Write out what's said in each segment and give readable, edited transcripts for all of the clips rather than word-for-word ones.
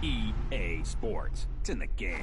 EA Sports. It's in the game.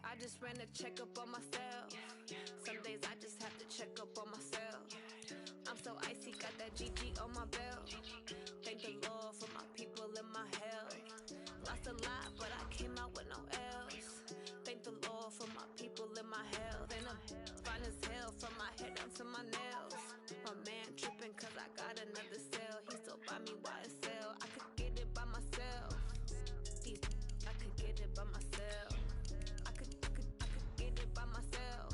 I just ran a checkup on myself. Some days I just have to check up on myself. I'm so icy, got that GG on my belt. Thank the Lord for my people and my health. Lost a lot, but I came out with no L's. Thank the Lord for my people and my health. And I'm fine as hell from my head down to my nails. My man tripping cause I got another cell. He still buy me YSL. I could get it by myself. I could get it by myself. I could get it by myself.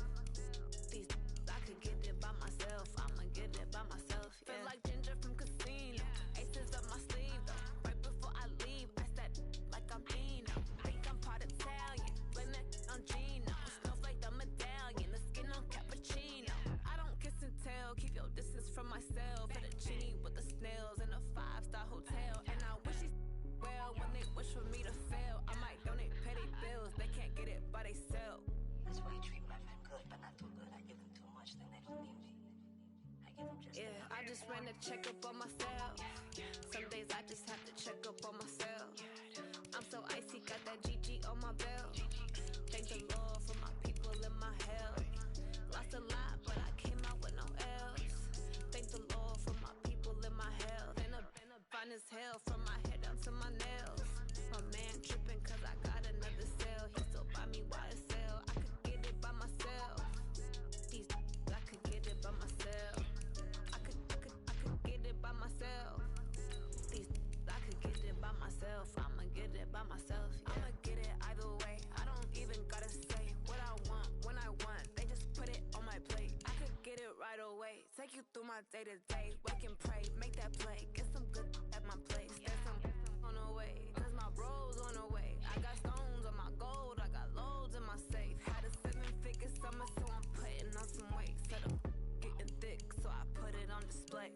I could get it by myself. I'ma get it by myself. Yeah. Feel like Ginger from Casino. Aces up my sleeve though. Right before I leave, I said like I'm Dino. Think I'm part Italian. Blame it on Gino. Smells like the medallion. The skin on cappuccino. I don't kiss and tell. Keep your distance from myself. Fettuccine with the snails in a 5-star hotel. And I wish he's well when they wish for me to fail. I might donate petty bills. They can't get it by they self. That's why you treat my friend good, but not too good. I give them too much, then they don't need me. I give them just enough. I just ran a checkup on myself. Some days I just have to check up on myself. I'm so icy, got that GG on my belt. Thank the Lord for my people and my health. Lost a lot, but I came out with no L's. Thank the Lord for my people and my health. And I'm fine as hell from my head down to my nails. My man tripping cause I got another cell. He still buy me YSL. I could get it by myself. I could get it by myself. take you through my day to day. Wake and pray, make that play. Get some good at my place. There's some on the way, cause my bro's on the way. I got stones on my gold, I got loads in my safe. Had a 7-figure summer, so I'm putting on some weight. Said I'm getting thick, so I put it on display.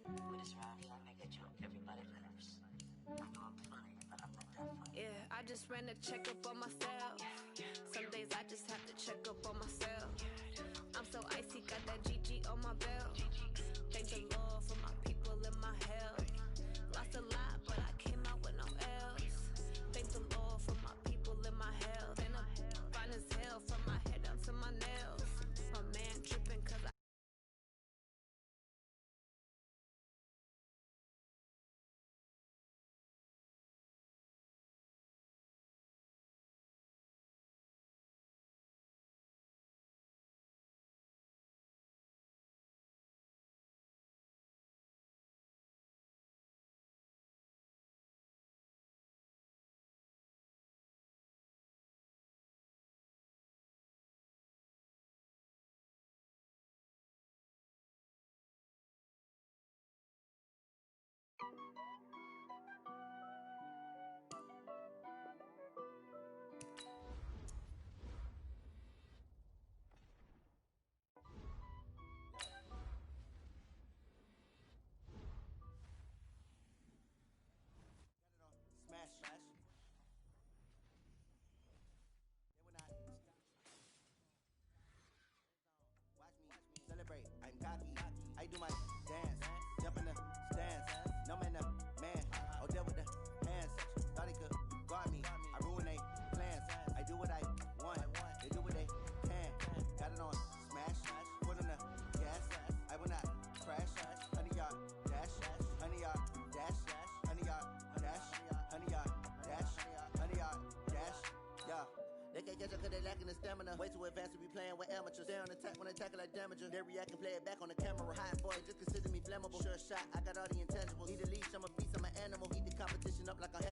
With this rhyme, I make a joke, everybody laughs. I know I'm funny, but I'm not that funny. Yeah, I just ran a checkup on myself. Some days I just have to check up on myself. I'm so icy, got that GG on my belt. Thank the Lord for my people in my health. Lost a lot, but I came out with no L's. Thank the Lord for my people in my health. And I'm fine as hell from my head down to my nails. My man tripping cause I Smash, smash. Watch me celebrate. I'm cocky. I do my dance. Jump in the stands. No man, man. Oh, there with the hands. Thought they could guard me. I ruin they plans. I do what I want. They do what they can. Got it on smash. Put on the gas. I will not crash. Honey yard dash. Honey yard dash. Honey yard dash. Honey yard dash. Honey yard dash. Yeah. They can't catch up cause they lacking the stamina. Way too advanced to be playing with amateurs. Stay on attack when they tackle like damager. They react and play it back on the camera. Hot boy, just consider me flammable. Sure shot, I got all the intangibles. Need a leash, I'm a beast, I'm an animal. Eat the competition up like a dance.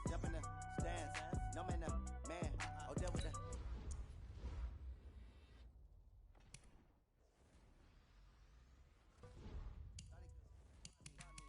Jump in the stands. No man, man. Oh, there with the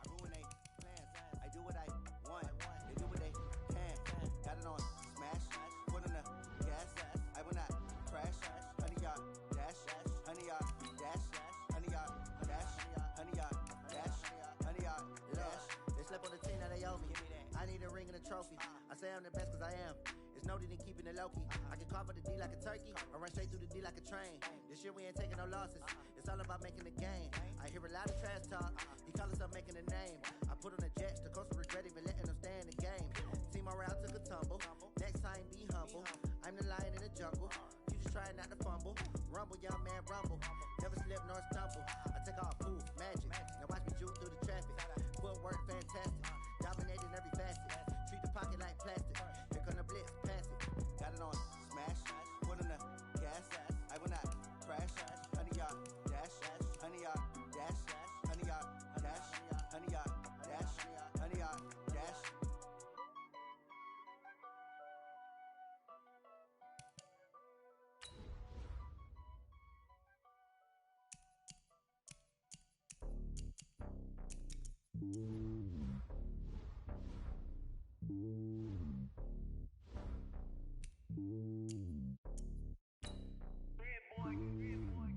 I ruin they plans. I do what I want. They do what they can. Got it on smash. Put on the gas. I will not crash. Honey yard dash. Honey yard dash. Honey yard dash. Honey yard dash. Honey yard dash. They slept on the team that they owe me. I need a ring and a trophy. I say I'm the best cause I am. It's noted in keeping it low-key. I can carve up the D like a turkey or run straight through the D like a train. This year we ain't taking no losses. It's all about making the game. I hear a lot of trash talk. He call himself making a name. I put on the jets. The coach will regret even letting them stay in the game. Team morale took a tumble. Next time be humble. I'm the lion in the jungle. You just try not to fumble. Rumble, young man, rumble. Never slip nor stumble. I take off poof, magic. Now watch me juke through the traffic. Footwork fantastic. Dominating every facet. Treat the pocket like plastic. Here come the blitz, pass it. Got it on smash. Put on the gas. I will not crash. Honey yard dash. Honey yard dash. Honey yard dash. Honey yard dash. Honey yard dash.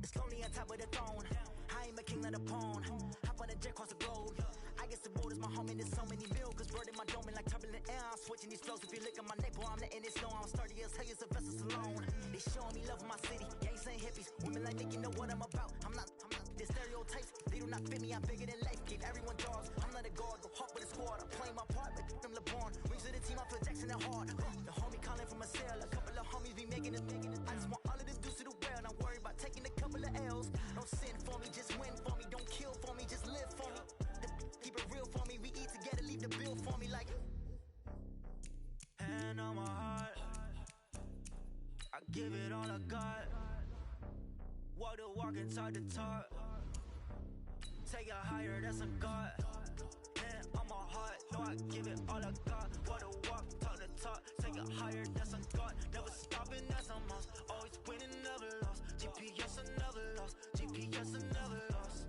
It's lonely on top of the throne. I am a king of the pawn. Hop on a jet across the globe. I guess the board is my home and there's so many milkers. Bird in my dome and like turbulent air. I'm switching these flows. If you look at my neck, boy, I'm letting it snow. I'm sturdy as hell, as a vessel alone. They showing me love in my city. Gangs ain't hippies. Women like Nick, you know what I'm about. I'm not the stereotypes. They do not fit me. I'm bigger than life. Give everyone dogs. I'm not a guard. Go hawk with a squad. I'm playing my part, but I'm LeBron. Wings of the team, I feel Jackson and hard. The homie calling from a cell. A couple of homies be making it. I just want all of the dudes to do well. Don't worry about taking a couple of L's. Don't sin for me, just win for me. Don't kill for me, just live for me. Keep it real for me. We eat together, leave the bill for me like. give it all I got. Walk the walk and talk the talk. Take it higher, that's a God. Man, on my heart, know I give it all I got. Walk the walk, talk the talk. Take it higher, that's a God. Never stopping, that's a must. Always winning, never lost. GPS, I never lost. GPS, I never lost.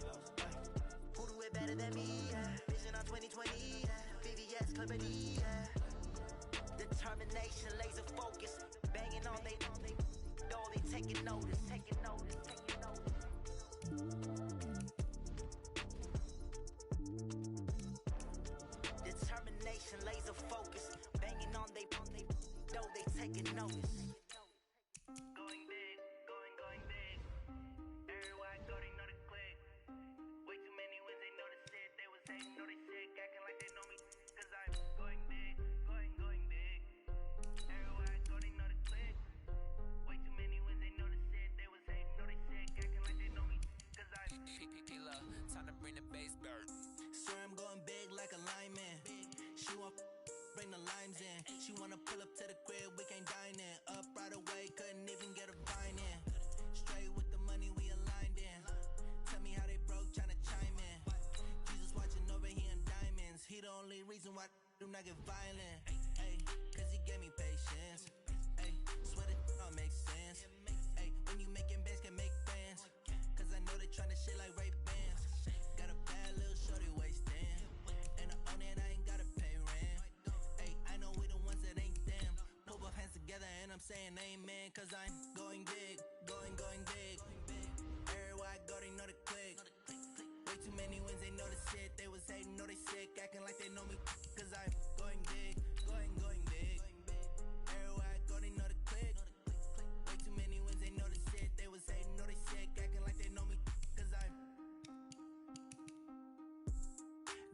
Who do it better than me? Yeah. Vision on 2020. Yeah. VVS, Clippity. Yeah. Determination, laser focus. Banging all they taking notice. Determination, laser focus. Banging on they taking notice. Going big, going big. Everywhere I go, they know the click. Way too many wins, they know the shit. They was hating, know they sick, acting like they know me. Cause I'm going big, going big. Everywhere I go, they know the click. Way too many wins, they know the shit. They was hating, know they sick, acting like they know me. Cause I'm P-P-P-Love, time to bring the bass bird. Sir, I'm going big like a lineman. She want bring the limes in. She wanna pull up to the crib, we can't dine in. Up right away, couldn't even get a vine in. Straight with the money, we aligned in. Tell me how they broke, tryna chime in. Jesus watching over here in diamonds. He the only reason why do not get violent. Ay, cause he gave me patience. Ay, swear that all makes sense. Ay, when you making bands, can make friends. Cause I know they tryna shit like Ray-Bans. Got a bad little shorty wasting. And I own it, I ain't gotta pay rent. Ay, I know we the ones that ain't them. Put both hands together and I'm saying amen. Cause I'm going big, going big. Everywhere I go, they know the click. Way too many wins, they know the shit. They was hating, know they sick, acting like they know me. Cause I'm going big, going big. Everywhere I go, they know the click. Way too many wins, they know the shit. They was hating, know they sick, acting like they know me. Cause I'm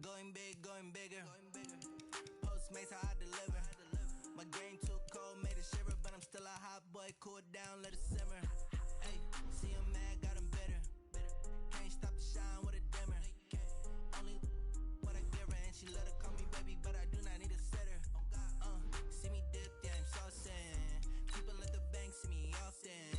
going big, going bigger. Postmates, how I deliver. My game too cold, made it shiver. But I'm still a hot boy, cool it down, let it simmer. Ay, see him mad, got him bitter. Can't stop the shine with a dimmer. Only what I give her, and she let her call me baby, but I do not need a sitter. See me dip, yeah, I'm saucing. People at the bank see me often.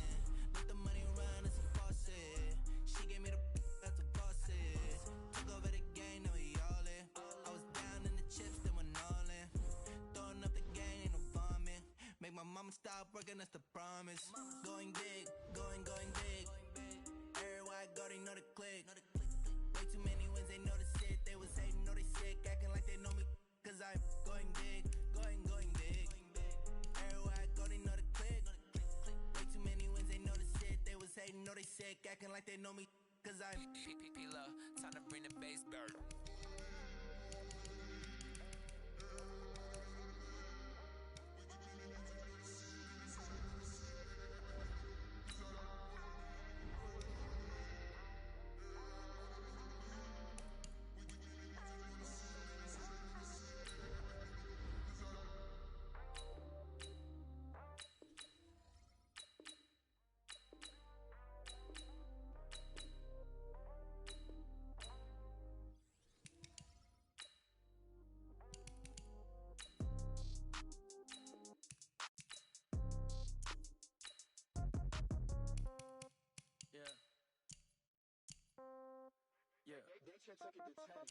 Let the money run, it's a faucet. She gave me the that's a bosses. Took over the game, now we all in. I was down in the chips, then went all in. Throwing up the game, ain't no bombing. Make my mama stop working, that's the promise. Going big, going big. Everywhere I go, they know the click. Way too many wins, they know the shit. They was hating, know they sick, acting like they know me. Cause I'm going big, going big. Everywhere I go, they know the click. Way too many wins, they know the shit. They was hating, know they sick, acting like they know me. Cause I'm P-P-P-Love, time to bring the bass bird.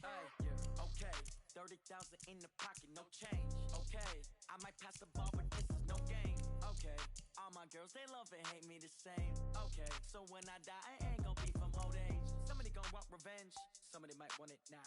Ay, yeah, okay. 30,000 in the pocket, no change. Okay, I might pass the ball, but this is no game. Okay, all my girls, they love and hate me the same. Okay, so when I die, I ain't gon' be from old age. Somebody gon' want revenge, somebody might want it now.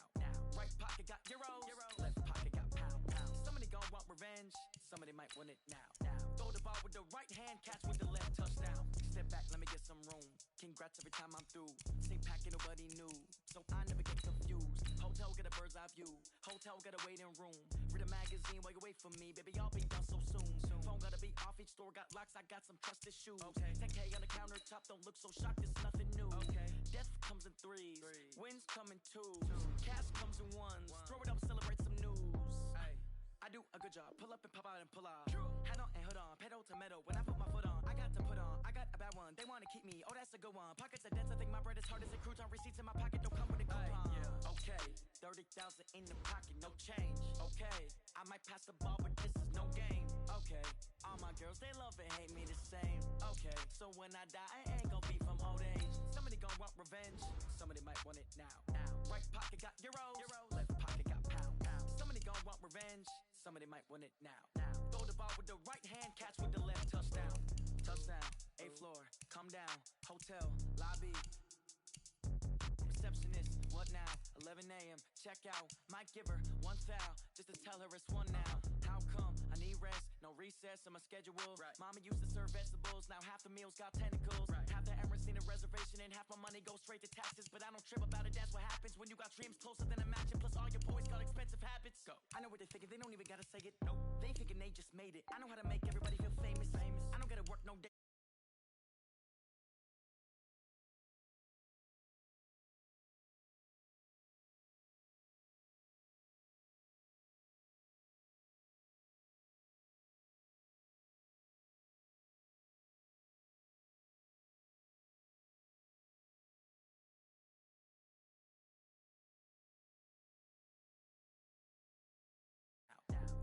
Right pocket got euros, left pocket got pound. Somebody gon' want revenge, somebody might want it now. Throw the ball with the right hand, catch with the left, touchdown. Step back, let me get some room. Congrats every time I'm through. Same packet, nobody knew, so I never get confused. Hotel get a bird's eye view. Hotel get a waiting room. Read a magazine while you wait for me, baby. I'll be done so soon. Phone gotta be off. Each store got locks. I got some trusted shoes. Okay. 10K on the countertop. Don't look so shocked. It's nothing new. Okay. Death comes in threes. Wins come in twos. Cash comes in ones. Throw it up, celebrate some news. I do a good job. Pull up and pop out and pull off. Hat on and hood on. Pedal to metal. When I put my foot on, I got to put on. I got a bad one. They wanna keep me. Oh, that's a good one. Pockets are dense. I think my bread is hard as a crouton. Receipts in my pocket don't come with a coupon. Yeah. Okay. 30,000 in the pocket, no change. Okay, I might pass the ball, but this is no game. Okay, All my girls, they love and hate me the same. Okay, so when I die, I ain't gon' be from old age. Somebody gon' want revenge, somebody might want it now. Right pocket got euros, left pocket got pound. Somebody gon' want revenge, somebody might want it now. Throw the ball with the right hand, catch with the left, touchdown. Touchdown, A floor, come down, hotel, lobby. Receptionist, what now? 11 a.m., check out. Might give her one foul, just to tell her it's one now. How come? I need rest, no recess in my schedule. Right. Mama used to serve vegetables, now half the meals got tentacles. Right. Half the Emirates need a reservation and half my money goes straight to taxes. But I don't trip about it, that's what happens when you got dreams closer than a mansion. Plus all your boys got expensive habits. Go. I know what they're thinking, they don't even gotta say it. Nope. They ain't thinking they just made it. I know how to make everybody feel famous. I don't gotta work no day.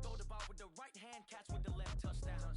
Throw the ball with the right hand, catch with the left, touchdown.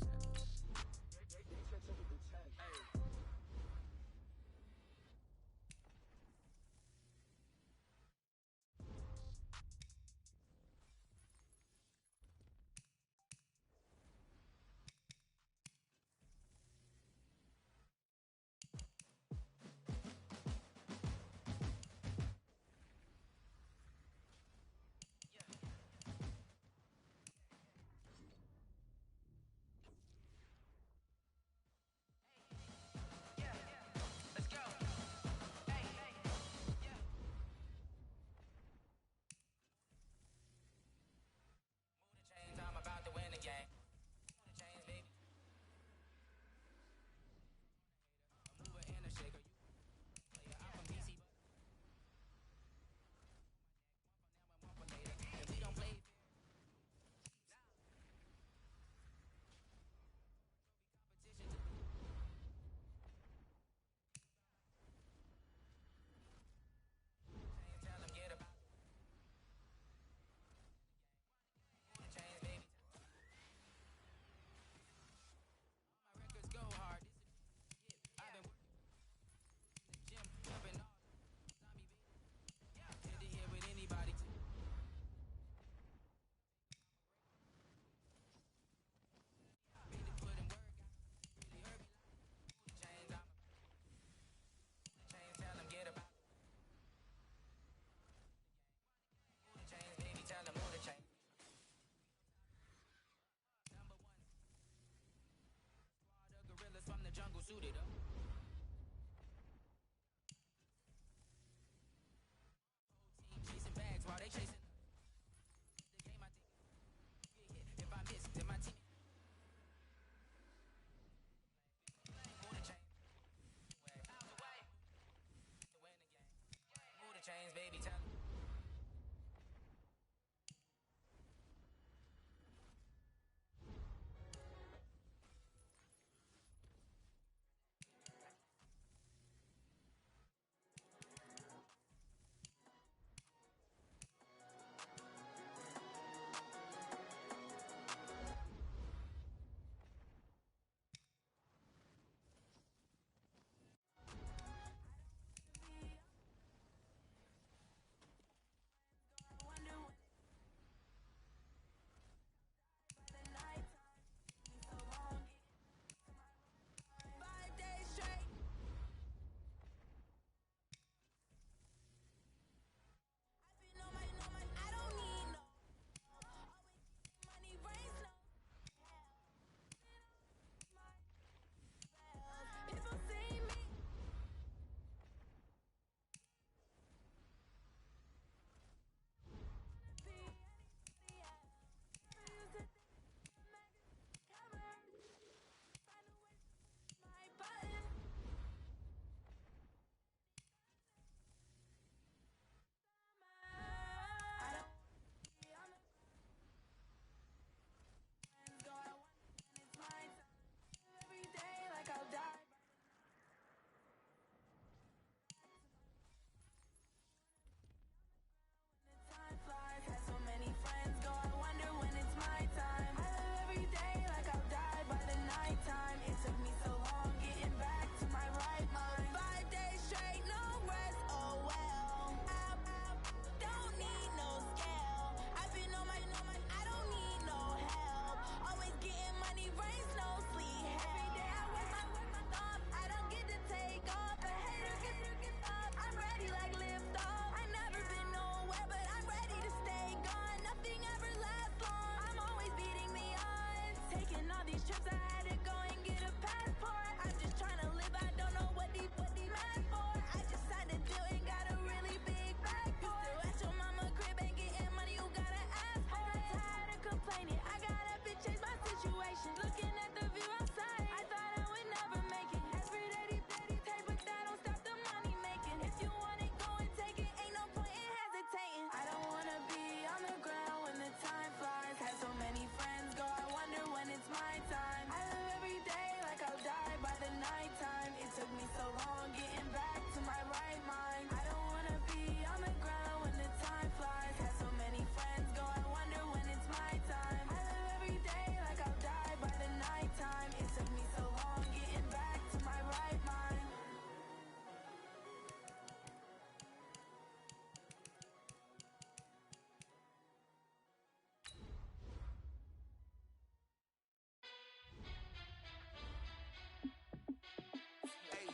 times I had to go and get a passport. I'm just trying to live, I don't know what these mad for. I just signed a deal and got a really big bag for it. Still at your mama crib ain't getting money, you gotta ask for it. I'm tired of complaining, I gotta bitch change my situation. Looking at the view outside, I thought I would never make it. Every day these take, but that don't stop the money making. If you want it, go and take it, ain't no point in hesitating. I don't wanna be on the ground when the time flies. Had so many friends go, I wonder when it's my time. I live every day like I'll die by the nighttime. It took me so long getting back to my right mind. I don't wanna be on the ground when the time flies. Had so many friends go, I wonder when it's my time. I live every day like I'll die by the nighttime. It took me so long getting back to my right mind. Hey,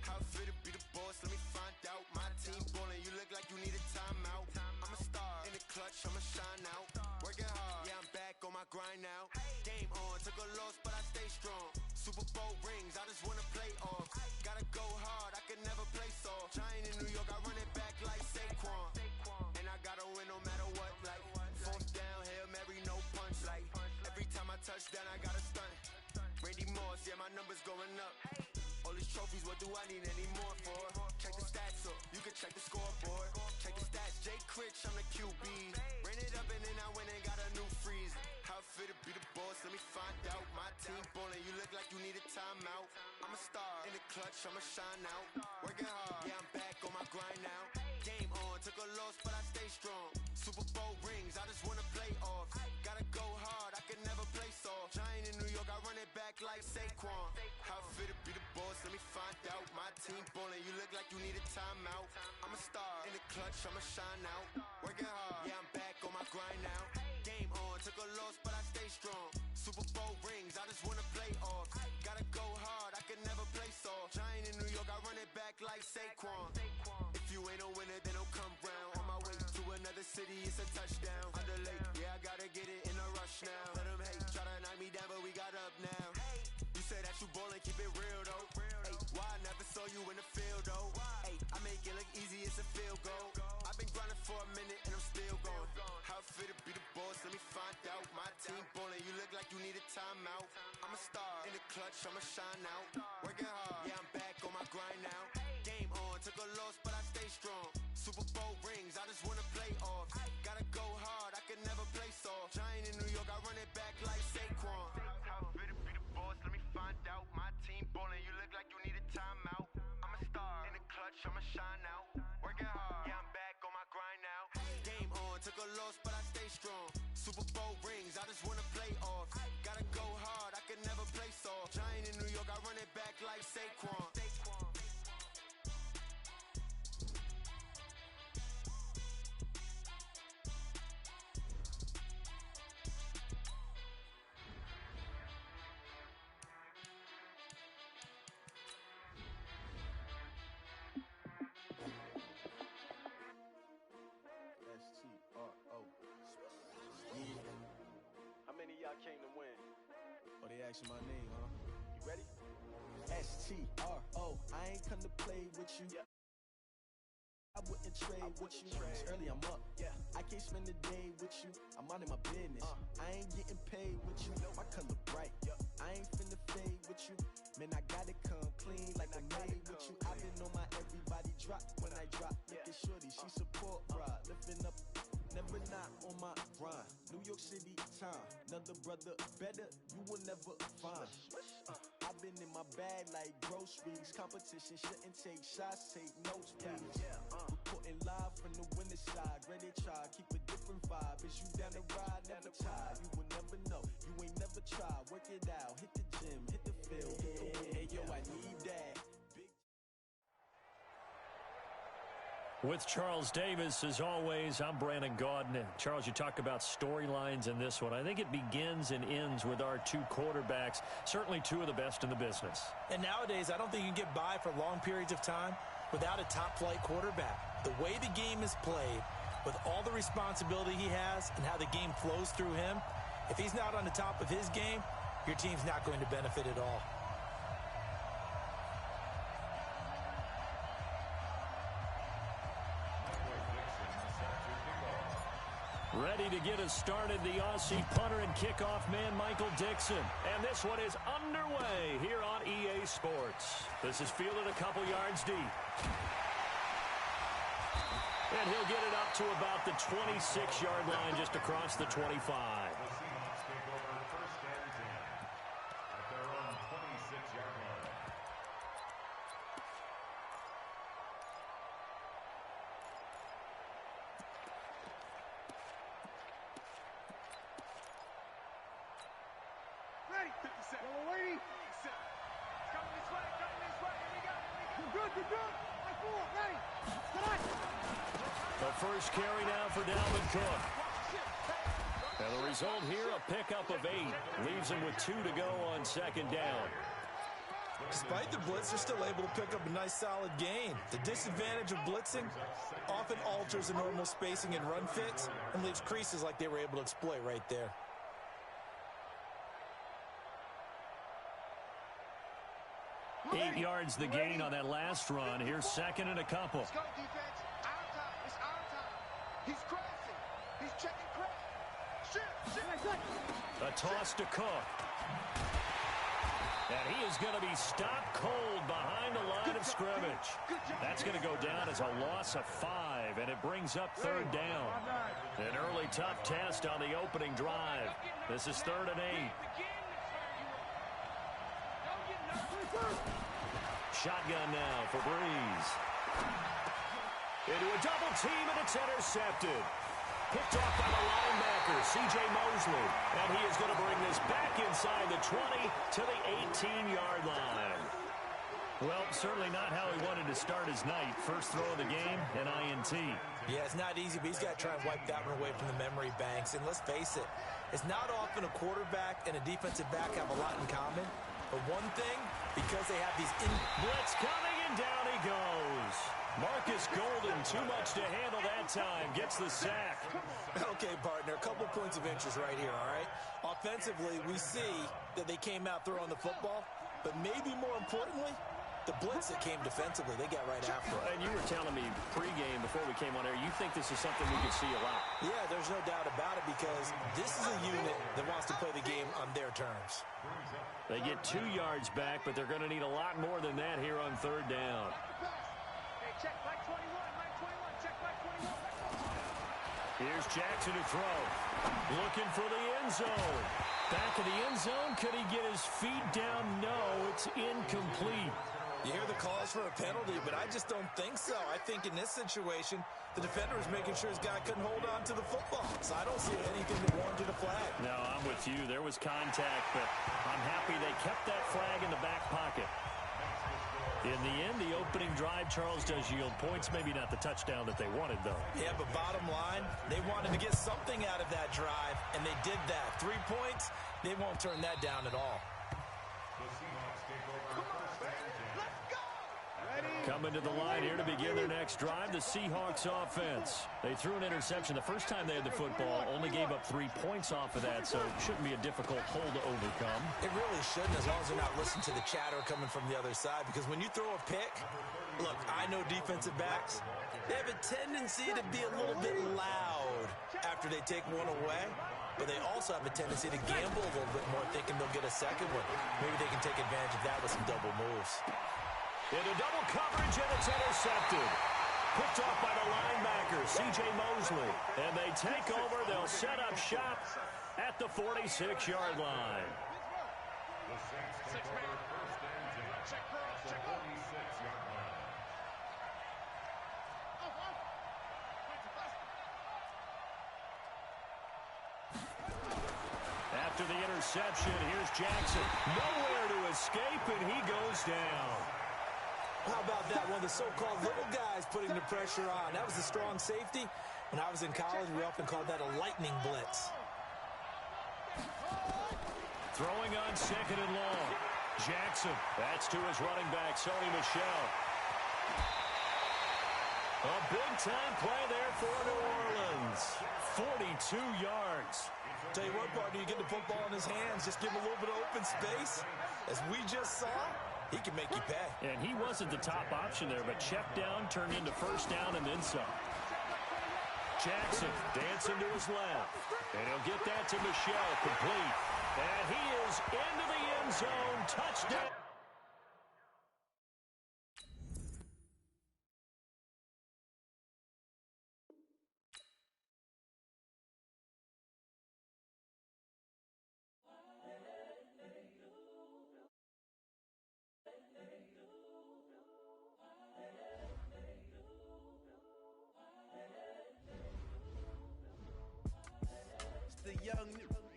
how it feel to be the boss? Let me find out. My team ballin', you look like you need a timeout. I'm a star in the clutch, I'ma shine out. Working hard, yeah, I'm back on my grind now. Game on, took a loss, but I stay strong. Super Bowl rings, I just wanna play off. Gotta go hard, I can never play soft. Giant in New York, I run it back like Saquon. And I gotta win no matter what, like fourth down, Hail Mary, no punch. Like every time I touch down, I gotta stunt. Randy Moss, yeah, my numbers going up. All these trophies, what do I need any more for? Check the stats up, you can check the scoreboard. Check the stats, Jay Critch, I'm the QB. Ran it up and then I went and got a new freeze. How it feel to be the boss, let me find out. My team ballin', you look like you need a timeout. I'm a star in the clutch, I'ma shine out. Working hard, yeah, I'm back on my grind now. Game on, took a loss, but I stay strong. Super Bowl rings, I just wanna play off. Gotta go hard, I can never play soft. Giant in New York, I run it back like Saquon. How it feel to be the boss, let me find out. My team ballin', you look like you need a timeout. I'm a star in the clutch, I'ma shine out. Working hard, yeah, I'm back on my grind now. Game on, took a loss, but I stay strong. Super Bowl rings, I just wanna play off. Gotta go hard, I can never play soft. Giant in New York, I run it back like Saquon. If you ain't a winner, then don't come round. On my way to another city, it's a touchdown. Under late, yeah, I gotta get it in a rush now. Let them hate, try to knock me down, but we got up now. You say that you ballin', keep it real though. Hey, why I never saw you in the field though? Hey, I make it look easy, it's a field goal. I've been grinding for a minute and I'm still going. How it feel to be the boss, let me find out. My team ballin', you look like you need a timeout. I'm a star in the clutch, I'ma shine out. Working hard, yeah, I'm back on my grind now. Game on, took a loss, but I stay strong. Super Bowl rings, I just wanna play off. Gotta go hard, I can never play soft. Giant in New York, I run it back like Saquon. How it feel to be the boss, let me find out. My team ballin', you look like you need a timeout. I'm a star in the clutch, I'ma shine out. Working hard, yeah, I'm back on my grind now. Game on, took a loss, but I stay strong. Super Bowl rings, I just wanna play off. Gotta go hard, I can never play soft. Giant in New York, I run it back like Saquon. S-T-R-O. Yeah. How many of y'all came to win? Oh, they asking my name, huh? You ready? S-T-R-O. I ain't come to play with you. Yeah. I wouldn't trade with you. It's early, I'm up. Yeah. I can't spend the day with you. I'm minding my business. I ain't getting paid with you. My color bright. I ain't finna fade with you. Man, I gotta come clean like I'm made with you. I've been on my everybody drop when I drop. Look at shorty, she support ride. Lifting up, never not on my grind. New York City time. Another brother better, you will never find. I've been in my bag like groceries. Competition shouldn't take shots, take notes, please. Reporting live from the winner side. Ready to try, keep a different vibe. Is you down the ride, never tired. You will never know, you ain't never tried. Work it out, hit the gym, hit the field. Hey yo, I need that. With Charles Davis, as always, I'm Brandon Gaudin. And Charles, you talk about storylines in this one. I think it begins and ends with our two quarterbacks, certainly two of the best in the business. And nowadays, I don't think you can get by for long periods of time without a top-flight quarterback. The way the game is played, with all the responsibility he has and how the game flows through him, if he's not on the top of his game, your team's not going to benefit at all. Ready to get us started, the Aussie punter and kickoff man, Michael Dixon. And this one is underway here on EA Sports. This is fielded a couple yards deep. And he'll get it up to about the 26-yard line, just across the 25. The first carry now for Dalvin Cook. And the result here, a pickup of 8. Leaves him with 2 to go on second down. Despite the blitz, they're still able to pick up a nice solid gain. The disadvantage of blitzing often alters the normal spacing and run fits and leaves creases like they were able to exploit right there. Eight yards the gain on that last run. Here's second and a couple. Let's go, defense. Our time. It's our time. He's crossing. He's checking crack. Shoot. A toss to Cook. And he is going to be stopped cold behind the line of scrimmage. That's going to go down as a loss of 5, and it brings up third down. An early tough test on the opening drive. This is 3rd and 8. Shotgun now for Breeze. Into a double team, and it's intercepted. Picked off by the linebacker, C.J. Mosley. And he is going to bring this back inside the 20 to the 18-yard line. Well, certainly not how he wanted to start his night. First throw of the game, an INT. Yeah, it's not easy, but he's got to try and wipe that one away from the memory banks. And let's face it, it's not often a quarterback and a defensive back have a lot in common. But one thing, because they have these blitz coming, and down he goes. Marcus Golden, too much to handle that time, gets the sack. Okay, partner, a couple points of interest right here, all right? Offensively, we see that they came out throwing the football, but maybe more importantly, the blitz that came defensively, they got right after it. And you were telling me pregame before we came on air, you think this is something we could see a lot. Yeah, there's no doubt about it, because this is a unit that wants to play the game on their terms. They get 2 yards back, but they're going to need a lot more than that here on third down. Check back 21, Mike 21, check back 21. Here's Jackson to throw. Looking for the end zone. Back in the end zone. Could he get his feet down? No, it's incomplete. You hear the calls for a penalty, but I just don't think so. I think in this situation, the defender was making sure his guy couldn't hold on to the football. So I don't see anything that warranted a flag. No, I'm with you. There was contact, but I'm happy they kept that flag in the back pocket. In the end, the opening drive, Charles, does yield points. Maybe not the touchdown that they wanted, though. Yeah, but bottom line, they wanted to get something out of that drive, and they did that. 3 points, they won't turn that down at all. Coming to the line here to begin their next drive, the Seahawks offense. They threw an interception the first time they had the football, only gave up 3 points off of that, so it shouldn't be a difficult hole to overcome. It really shouldn't, as long as they're not listening to the chatter coming from the other side, because when you throw a pick, look, I know defensive backs, they have a tendency to be a little bit loud after they take one away, but they also have a tendency to gamble a little bit more, thinking they'll get a second one. Maybe they can take advantage of that with some double moves. Into double coverage, and it's intercepted. Picked off by the linebacker, C.J. Mosley. And they take over. They'll set up shop at the 46-yard line. After the interception, here's Jackson. Nowhere to escape, and he goes down. How about that? One of the so-called little guys putting the pressure on. That was a strong safety. When I was in college, we often called that a lightning blitz. Throwing on second and long. Jackson. That's to his running back, Sony Michel. A big-time play there for New Orleans. 42 yards. Tell you what, partner, you get the football in his his hands, just give him a little bit of open space. As we just saw, he can make you pay. And he wasn't the top option there, but check down turned into first down and then some. Jackson dancing to his left. And he'll get that to Michelle, complete. And he is into the end zone. Touchdown. The young,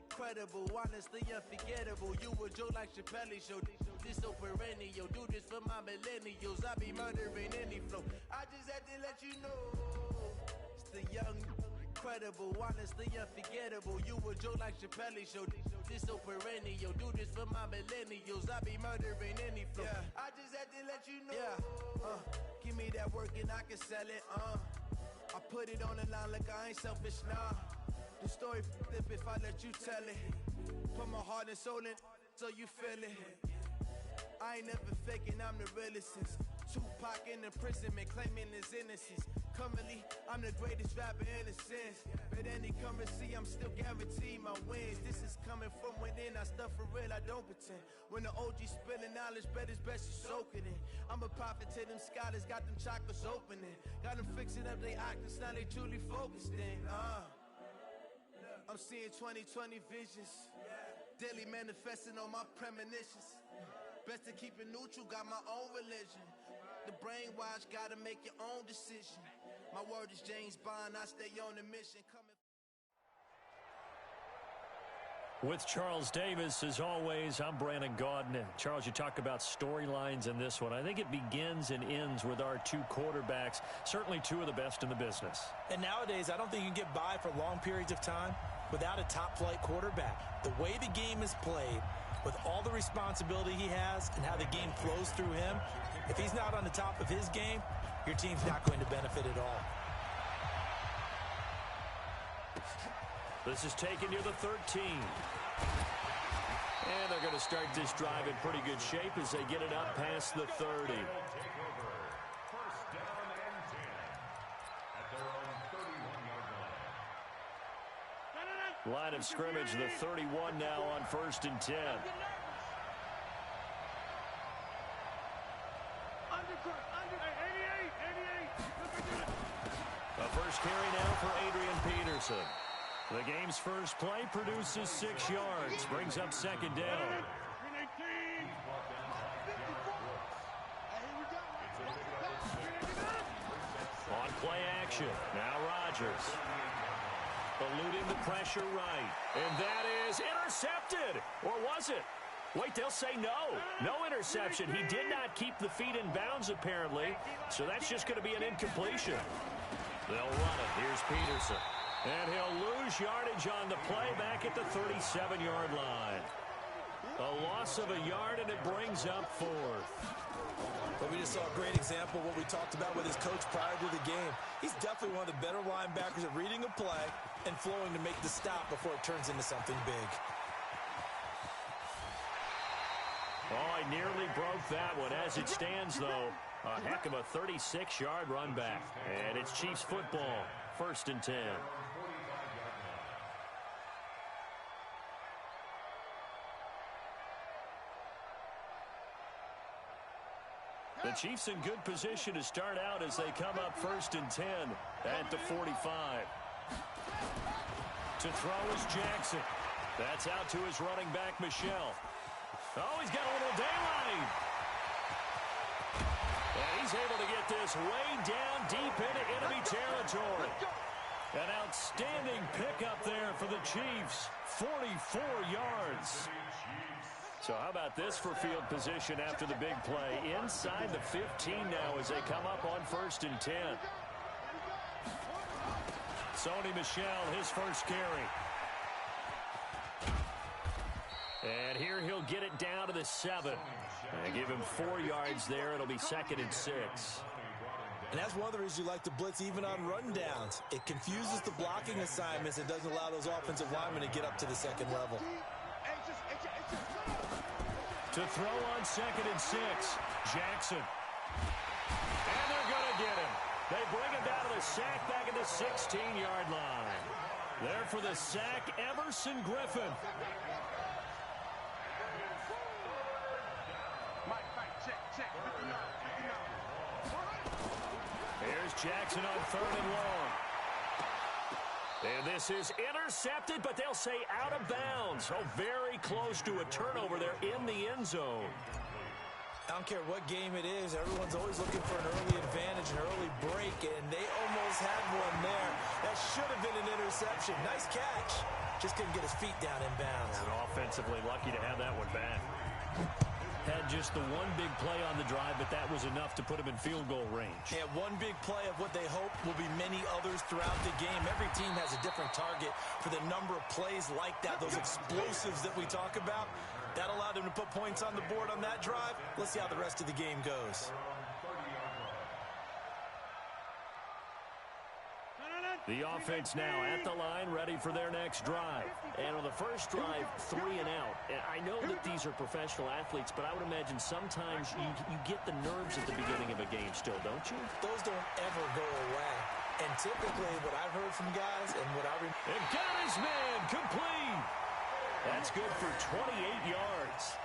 incredible, honestly unforgettable. You a Joe like Chappelle show. This so perennial. Do this for my millennials. I be murdering any flow. I just had to let you know. It's the young, incredible, honestly unforgettable. You a Joe like Chappelle show. This so perennial. Do this for my millennials. I be murdering any flow. Yeah. I just had to let you know. Yeah. Give me that work and I can sell it. I put it on the line like I ain't selfish, nah. The story flip if I let you tell it. Put my heart and soul in so you feel it. I ain't never faking, I'm the realest since Tupac in imprisonment, claiming his innocence. Currently, I'm the greatest rapper in a sense. But any currency, I'm still guaranteed my wins. This is coming from within, I stuff for real, I don't pretend. When the OG spilling knowledge, bet it's best you soak it in. I'm a prophet to them scholars, got them chakras opening. Got them fixing up they octaves, now they truly focused in. I'm seeing 2020 visions, daily manifesting on my premonitions. Best to keep it neutral, got my own religion. The brainwash, gotta make your own decision. My word is James Bond, I stay on the mission. With Charles Davis, as always, I'm Brandon Gaudin. Charles, you talk about storylines in this one. I think it begins and ends with our two quarterbacks, certainly two of the best in the business. And nowadays, I don't think you can get by for long periods of time without a top-flight quarterback. The way the game is played, with all the responsibility he has and how the game flows through him, if he's not on the top of his game, your team's not going to benefit at all. This is taken near the 13. And they're going to start this drive in pretty good shape as they get it up past the 30. Line of scrimmage, the 31 now on 1st and 10. A first carry now for Adrian Peterson. The game's first play produces 6 yards, brings up second down. On play action, now Rodgers. Eluding the pressure right. And that is intercepted. Or was it? Wait, they'll say no. No interception. He did not keep the feet in bounds, apparently. So that's just going to be an incompletion. They'll run it. Here's Peterson. And he'll lose yardage on the play back at the 37-yard line. A loss of a yard, and it brings up 4th. But we just saw a great example of what we talked about with his coach prior to the game. He's definitely one of the better linebackers at reading a play and flowing to make the stop before it turns into something big. Oh, I nearly broke that one. As it stands, though, a heck of a 36-yard run back. And it's Chiefs football, 1st and 10. The Chiefs in good position to start out as they come up 1st and 10 at the 45. To throw is Jackson. That's out to his running back, Michelle. Oh, he's got a little daylight. And he's able to get this way down deep into enemy territory. An outstanding pickup there for the Chiefs. 44 yards. So how about this for field position after the big play? Inside the 15 now as they come up on 1st and 10. Sony Michel, his first carry. And here he'll get it down to the 7. And give him 4 yards there. It'll be 2nd and 6. And that's one of the reasons you like to blitz even on rundowns. It confuses the blocking assignments. It doesn't allow those offensive linemen to get up to the second level. To throw on 2nd and 6. Jackson. And they're going to get him. They bring him down to the sack back at the 16-yard line. There for the sack, Everson Griffin. Here's Jackson on 3rd and long. And this is intercepted, but they'll say out of bounds. Oh, very close to a turnover there in the end zone. I don't care what game it is. Everyone's always looking for an early advantage, an early break, and they almost had one there. That should have been an interception. Nice catch. Just couldn't get his feet down in bounds. And offensively lucky to have that one back. Had just the one big play on the drive, but that was enough to put him in field goal range. Yeah, one big play of what they hope will be many others throughout the game. Every team has a different target for the number of plays like that, those explosives that we talk about. That allowed them to put points on the board on that drive. Let's see how the rest of the game goes. The offense now at the line, ready for their next drive. And on the first drive, 3 and out. And I know that these are professional athletes, but I would imagine sometimes you get the nerves at the beginning of a game still, don't you? Those don't ever go away. And typically what I've heard from guys and what I remember... And got his man complete. That's good for 28 yards.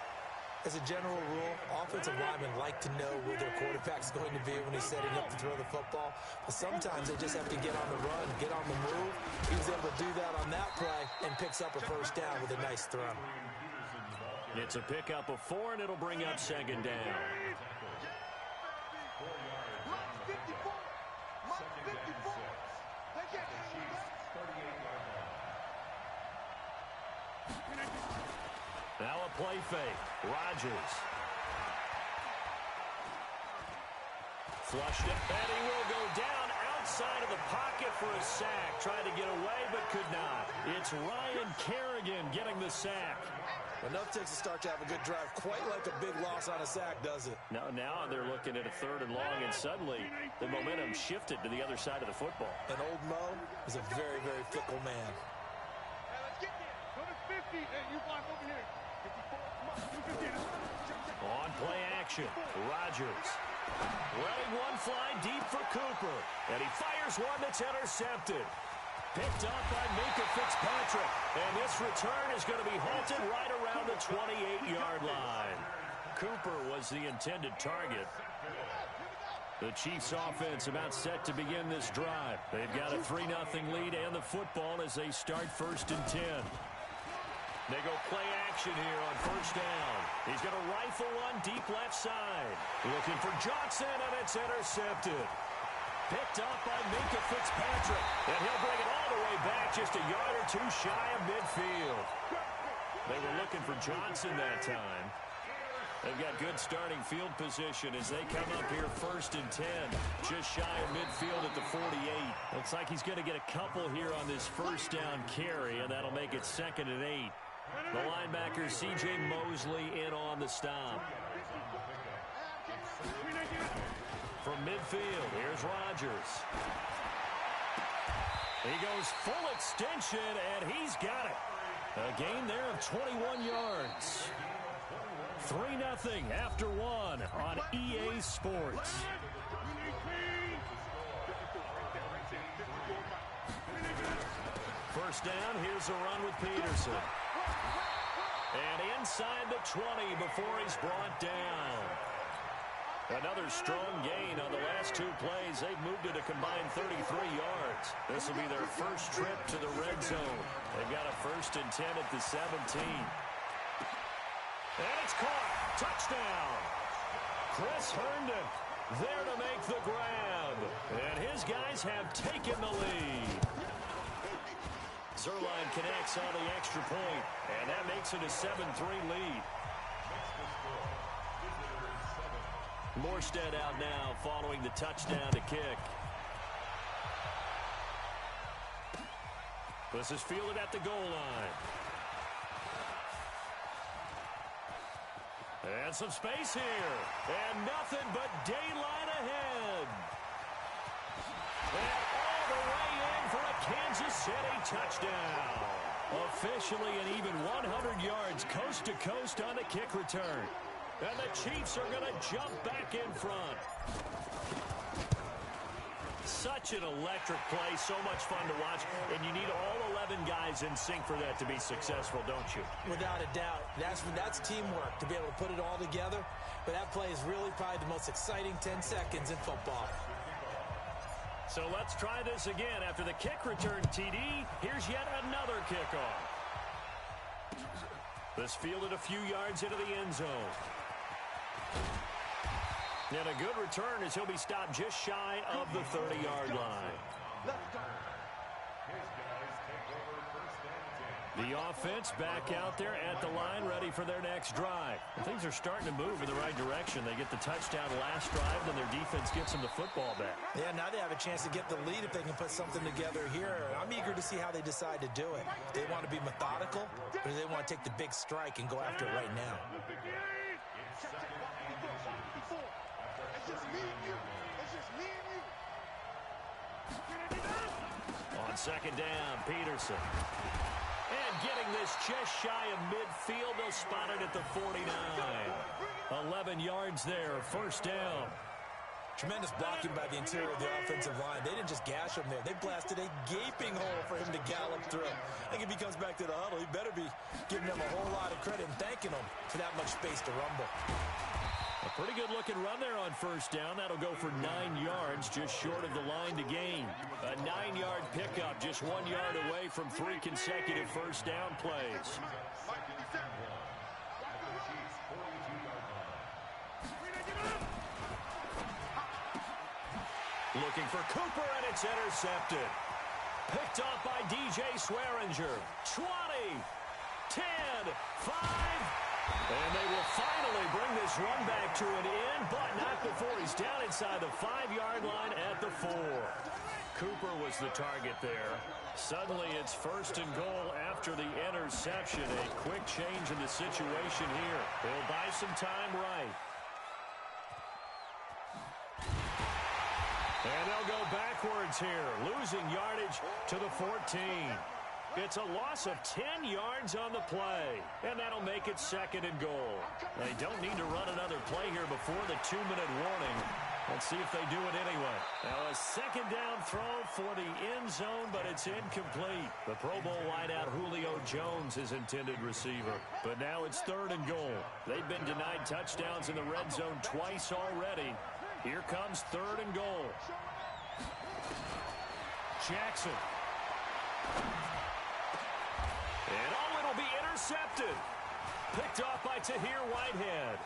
As a general rule, offensive linemen like to know where their quarterback's going to be when he's setting up to throw the football. But sometimes they just have to get on the run, get on the move. He was able to do that on that play and picks up a first down with a nice throw. It's a pickup of 4, and it'll bring up 2nd down. Now a play fake. Rodgers. Flushed it, and he will go down outside of the pocket for a sack. Tried to get away, but could not. It's Ryan Kerrigan getting the sack. Enough takes to start to have a good drive. Quite like a big loss on a sack, does it? Now they're looking at a 3rd and long, and suddenly the momentum shifted to the other side of the football. And old Mo is a very, very fickle man. Hey, let's get there. Go to 50. Hey, you block over here. 54. Come on, you can get it. On play action, Rodgers. Letting one fly deep for Cooper. And he fires one that's intercepted. Picked up by Minka Fitzpatrick. And this return is going to be halted right around the 28-yard line. Cooper was the intended target. The Chiefs offense about set to begin this drive. They've got a 3-0 lead and the football as they start 1st and 10. They go play action here on 1st down. He's going to rifle one deep left side. Looking for Johnson, and it's intercepted. Picked up by Minka Fitzpatrick. And he'll bring it all the way back just a yard or 2 shy of midfield. They were looking for Johnson that time. They've got good starting field position as they come up here 1st and 10. Just shy of midfield at the 48. Looks like he's going to get a couple here on this 1st down carry, and that'll make it 2nd and 8. The linebacker, C.J. Mosley, in on the stop. From midfield, here's Rodgers. He goes full extension, and he's got it. A gain there of 21 yards. 3-0 after 1 on EA Sports. First down, here's a run with Peterson. And inside the 20 before he's brought down. Another strong gain on the last 2 plays. They've moved it a combined 33 yards. This will be their first trip to the red zone. They've got a 1st and 10 at the 17. And it's caught. Touchdown. Chris Herndon there to make the grab. And his guys have taken the lead. Zerline connects on the extra point, and that makes it a 7-3 lead. Morstead out now following the touchdown to kick. This is fielded at the goal line. And some space here. And nothing but daylight ahead. And all the way in for a Kansas City touchdown. Officially an even 100 yards It's coast to coast on the kick return. And the Chiefs are going to jump back in front. Such an electric play, so much fun to watch, and you need all 11 guys in sync for that to be successful, don't you? Without a doubt. That's teamwork to be able to put it all together, but that play is really probably the most exciting 10 seconds in football. So let's try this again. After the kick return TD, here's yet another kickoff. This fielded a few yards into the end zone. And a good return as he'll be stopped just shy of the 30-yard line. The offense back out there at the line, ready for their next drive. And things are starting to move in the right direction. They get the touchdown last drive, then their defense gets them the football back. Yeah, now they have a chance to get the lead if they can put something together here. I'm eager to see how they decide to do it. Do they want to be methodical, or do they want to take the big strike and go after it right now? On second down, Peterson. And getting this just shy of midfield, they'll spot it at the 49. 11 yards there, first down. Tremendous blocking by the interior of the offensive line. They didn't just gash him there. They blasted a gaping hole for him to gallop through. I think if he comes back to the huddle, he better be giving them a whole lot of credit and thanking them for that much space to rumble. A pretty good-looking run there on first down. That'll go for 9 yards, just short of the line to gain. A 9-yard pickup, just 1 yard away from 3 consecutive first down plays. Looking for Cooper, and it's intercepted. Picked off by DJ Swearinger. 20, 10, 5. And they will finally bring this run back to an end, but not before he's down inside the 5-yard line at the 4. Cooper was the target there. Suddenly it's first and goal after the interception. A quick change in the situation here. He'll buy some time right. And they'll go backwards here, losing yardage to the 14. It's a loss of 10 yards on the play, and that'll make it second and goal. They don't need to run another play here before the 2-minute warning. Let's see if they do it anyway. Now a second down throw for the end zone, but it's incomplete. The Pro Bowl wideout Julio Jones is intended receiver. But now it's third and goal. They've been denied touchdowns in the red zone twice already. Here comes third and goal. Jackson. And it'll be intercepted. Picked off by Tahir Whitehead.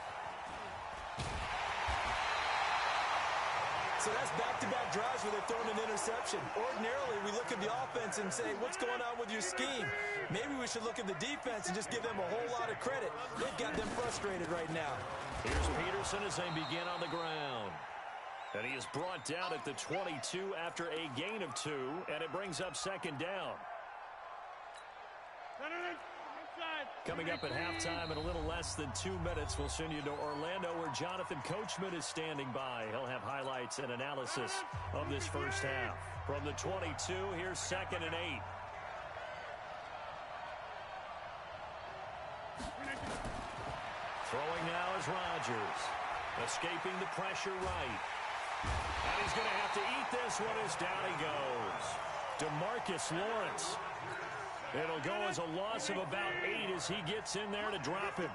So that's back-to-back drives where they're throwing an interception. Ordinarily, we look at the offense and say, what's going on with your scheme? Maybe we should look at the defense and just give them a whole lot of credit. They've got them frustrated right now. Here's Peterson as they begin on the ground. And he is brought down at the 22 after a gain of 2, and it brings up second down. Coming up at halftime in a little less than 2 minutes, we'll send you to Orlando where Jonathan Coachman is standing by. He'll have highlights and analysis of this first half. From the 22, here's second and 8. Throwing now is Rodgers. Escaping the pressure right. And he's going to have to eat this one as down he goes. DeMarcus Lawrence. It'll go as a loss of about 8 as he gets in there to drop him.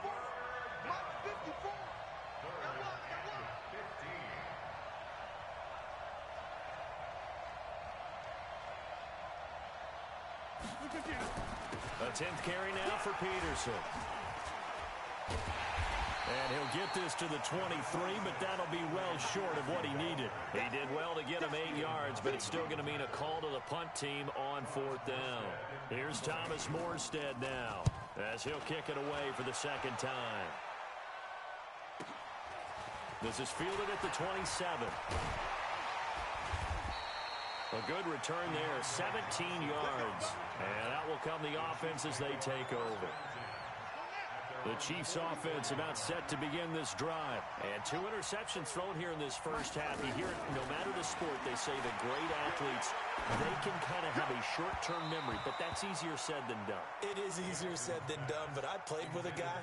A 10th carry now for Peterson. And he'll get this to the 23, but that'll be well short of what he needed. He did well to get him 8 yards, but it's still going to mean a call to the punt team on 4th down. Here's Thomas Morstead now, as he'll kick it away for the second time. This is fielded at the 27. A good return there, 17 yards. And out will come the offense as they take over. The Chiefs offense about set to begin this drive. And 2 interceptions thrown here in this first half. You hear it no matter the sport, they say the great athletes, they can kind of have a short-term memory, but that's easier said than done. It is easier said than done, but I played with a guy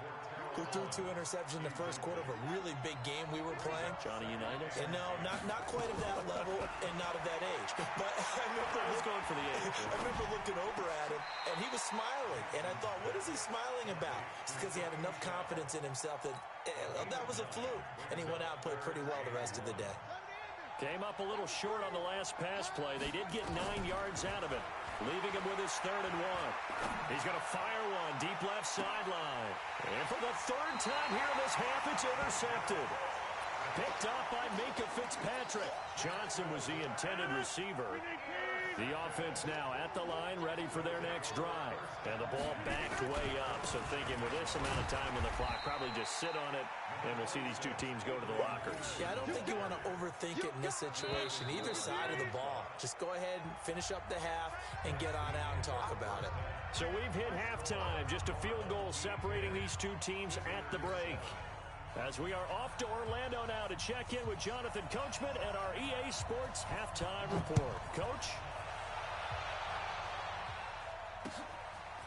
who threw 2 interceptions in the first quarter of a really big game we were playing. Johnny Unitas? And no, not quite at that level and not at that age. But I was going for the age. I remember looking over at him, and he was smiling. And I thought, what is he smiling about? It's because he had enough confidence in himself that that was a fluke. And he went out and played pretty well the rest of the day. Came up a little short on the last pass play. They did get 9 yards out of it, leaving him with his 3rd and 1. He's going to fire one deep left sideline. And for the 3rd time here in this half, it's intercepted. Picked off by Minka Fitzpatrick. Johnson was the intended receiver. The offense now at the line, ready for their next drive. And the ball backed way up. So thinking with this amount of time on the clock, probably just sit on it, and we'll see these 2 teams go to the lockers. Yeah, I don't think you want to overthink it in this situation. Either side of the ball. Just go ahead and finish up the half and get on out and talk about it. So we've hit halftime. Just a field goal separating these 2 teams at the break. As we are off to Orlando now to check in with Jonathan Coachman and our EA Sports halftime report. Coach?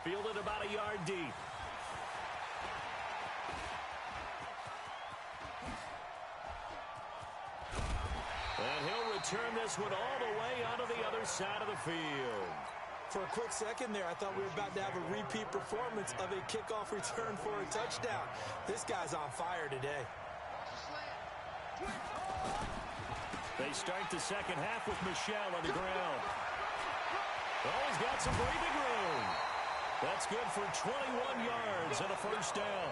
Fielded about a yard deep. And he'll return this one all the way onto the other side of the field. For a quick second there, I thought we were about to have a repeat performance of a kickoff return for a touchdown. This guy's on fire today. They start the second half with Michelle on the ground. Oh, he's got some breathing room. That's good for 21 yards and a first down.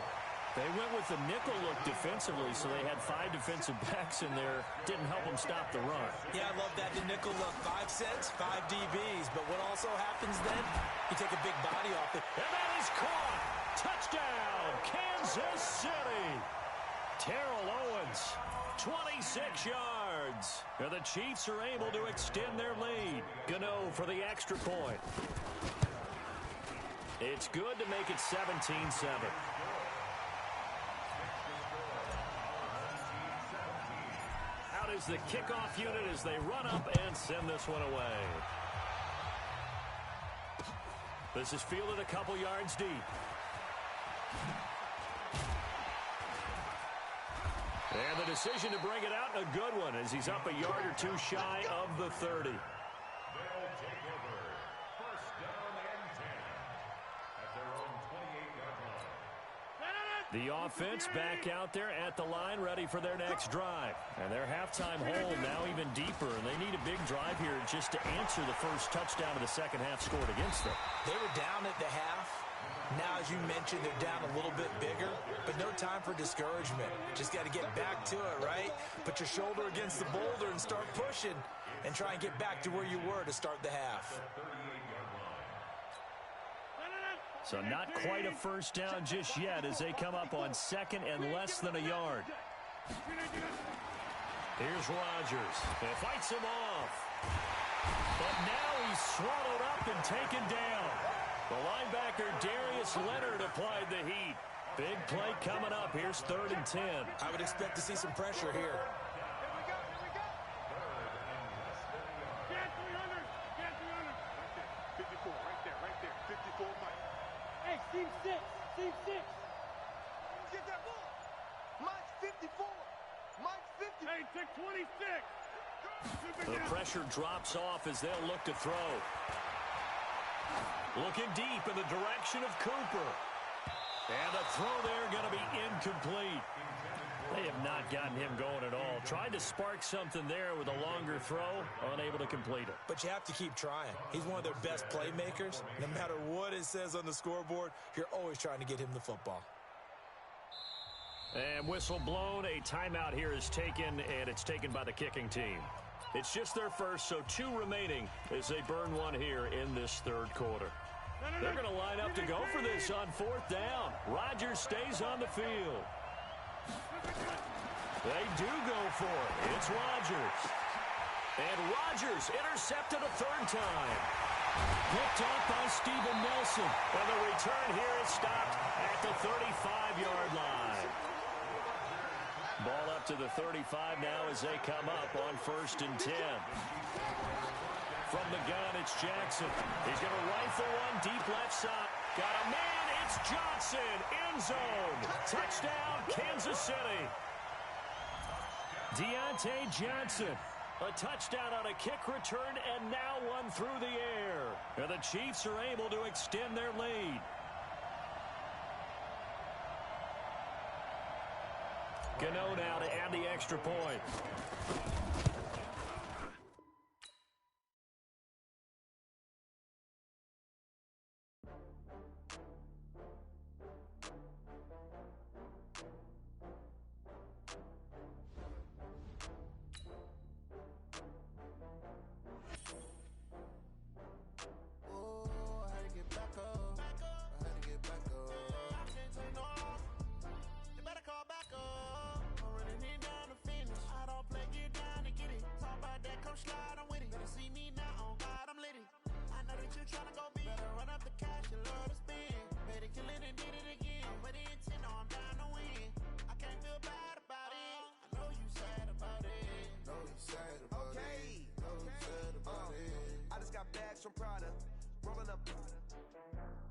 They went with the nickel look defensively, so they had 5 defensive backs in there. Didn't help them stop the run. Yeah, I love that, the nickel look. 5 cents, 5 DBs. But what also happens then, you take a big body off it. And that is caught. Touchdown, Kansas City. Terrell Owens, 26 yards. And the Chiefs are able to extend their lead. Gano for the extra point. It's good to make it 17-7. Out is the kickoff unit as they run up and send this one away. This is fielded a couple yards deep. And the decision to bring it out, a good one, as he's up a yard or 2 shy of the 30. The offense back out there at the line, ready for their next drive. And their halftime hole now even deeper, and they need a big drive here just to answer the first touchdown of the second half scored against them. They were down at the half. Now, as you mentioned, they're down a little bit bigger, but no time for discouragement. Just got to get back to it, right? Put your shoulder against the boulder and start pushing and try and get back to where you were to start the half. So not quite a first down just yet as they come up on second and less than a yard. Here's Rodgers. He fights him off. But now he's swallowed up and taken down. The linebacker Darius Leonard applied the heat. Big play coming up. Here's 3rd and 10. I would expect to see some pressure here. Get 300. Get 300. 54, right there. 54, Mike. Hey, Team 6. Team 6. Get that ball. Mike's 54. Mike's 50. Hey, take 26. The pressure drops off as they'll look to throw. Looking deep in the direction of Cooper. And the throw there going to be incomplete. They have not gotten him going at all. Tried to spark something there with a longer throw, unable to complete it. But you have to keep trying. He's one of their best playmakers. No matter what it says on the scoreboard, you're always trying to get him the football. And whistle blown. A timeout here is taken, and it's taken by the kicking team. It's just their first, so 2 remaining as they burn one here in this 3rd quarter. They're going to line up to go for this on 4th down. Rodgers stays on the field. They do go for it. It's Rodgers. And Rodgers intercepted a 3rd time. Picked up by Steven Nelson. And the return here is stopped at the 35-yard line. Ball up to the 35 now as they come up on 1st and 10. From the gun, it's Jackson. He's going to rifle one deep left side. Got a man. It's Johnson. End zone. Touchdown, Kansas City. Deontay Johnson. A touchdown on a kick return and now one through the air. And the Chiefs are able to extend their lead. Gano now to add the extra point. Rolling up,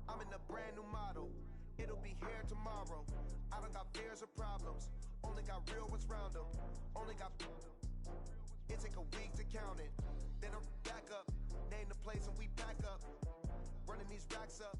I'm in a brand new model. It'll be here tomorrow. I don't got fears or problems. Only got real ones round them. Only got. It take a week to count it. Then I'm back up. Name the place and we back up. Running these racks up.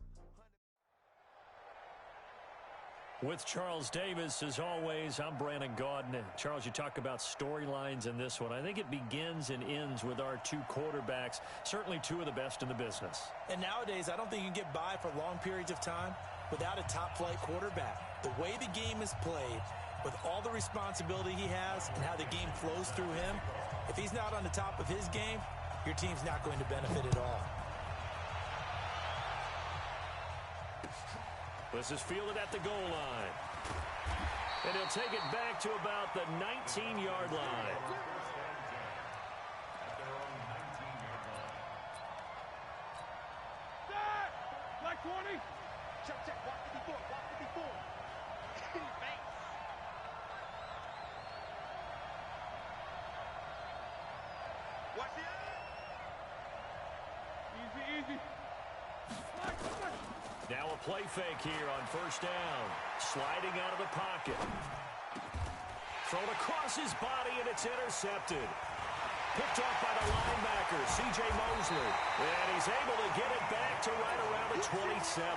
With Charles Davis, as always, I'm Brandon Gaudin. Charles, you talk about storylines in this one. I think it begins and ends with our two quarterbacks, certainly two of the best in the business. And nowadays, I don't think you can get by for long periods of time without a top-flight quarterback. The way the game is played, with all the responsibility he has and how the game flows through him, if he's not on the top of his game, your team's not going to benefit at all. This is fielded at the goal line. And he'll take it back to about the 19-yard line. Like 20. Check. Walk 54. Thanks. Watch it. Easy. Now a play fake here on first down. Sliding out of the pocket. Thrown across his body, and it's intercepted. Picked off by the linebacker, C.J. Mosley. And he's able to get it back to right around the 27.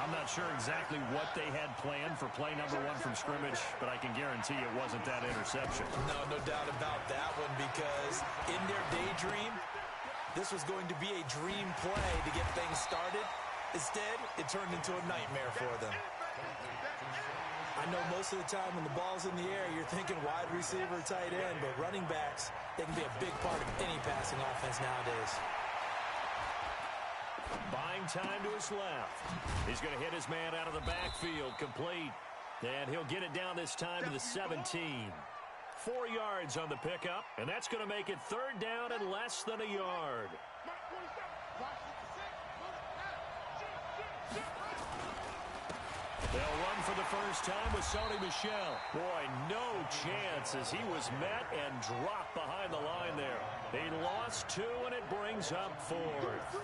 I'm not sure exactly what they had planned for play number one from scrimmage, but I can guarantee it wasn't that interception. No doubt about that one, because in their daydream, this was going to be a dream play to get things started. Instead, it turned into a nightmare for them. I know most of the time when the ball's in the air, you're thinking wide receiver, tight end, but running backs, they can be a big part of any passing offense nowadays. Buying time to his left. He's going to hit his man out of the backfield, complete. And he'll get it down this time to the 17. 4 yards on the pickup, and that's going to make it third down and less than a yard. They'll run for the first time with Sony Michel. Boy, no chance as he was met and dropped behind the line there. He lost 2, and it brings up 4th.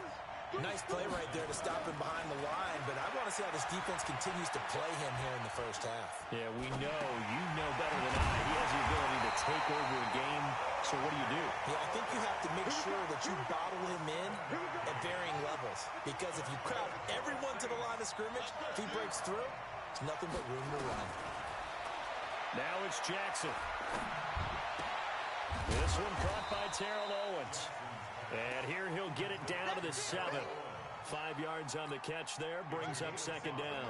Nice play right there to stop him behind the line, but I want to see how this defense continues to play him here in the first half. Yeah, we know. You know better than I. He has the ability to take over a game, so what do? Yeah, I think you have to make sure that you bottle him in at varying levels, because if you crowd everyone to the line of scrimmage, if he breaks through, there's nothing but room to run. Now it's Jackson. This one caught by Terrell Owens. And here he'll get it down to the 7. 5 yards on the catch there, brings up second down.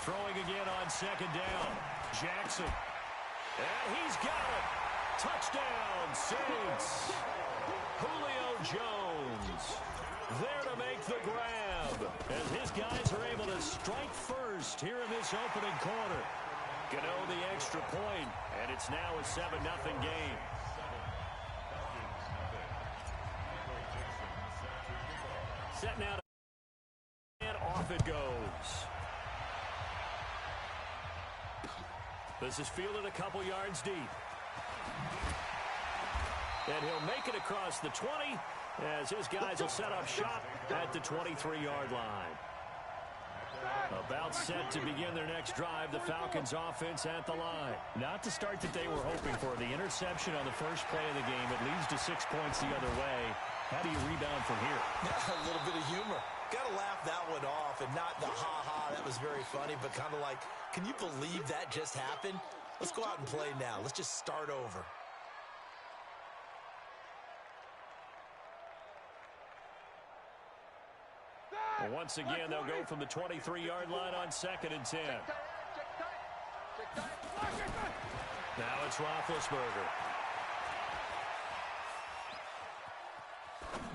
Throwing again on second down. Jackson. And he's got it. Touchdown, Saints. Julio Jones there to make the grab, as his guys are able to strike first here in this opening quarter. Gano the extra point, And it's now a 7-0 game. Set now to and off it goes. This is fielded a couple yards deep. And he'll make it across the 20 as his guys will set up shop at the 23-yard line. About set to begin their next drive, the Falcons offense at the line. Not the start that they were hoping for. The interception on the first play of the game, it leads to 6 points the other way. How do you rebound from here? A little bit of humor. Got to laugh that one off, and not the ha-ha, that was very funny, but kind of like, can you believe that just happened? Let's go out and play now. Let's just start over. Well, once again, they'll go from the 23-yard line on 2nd and 10. Now it's Roethlisberger.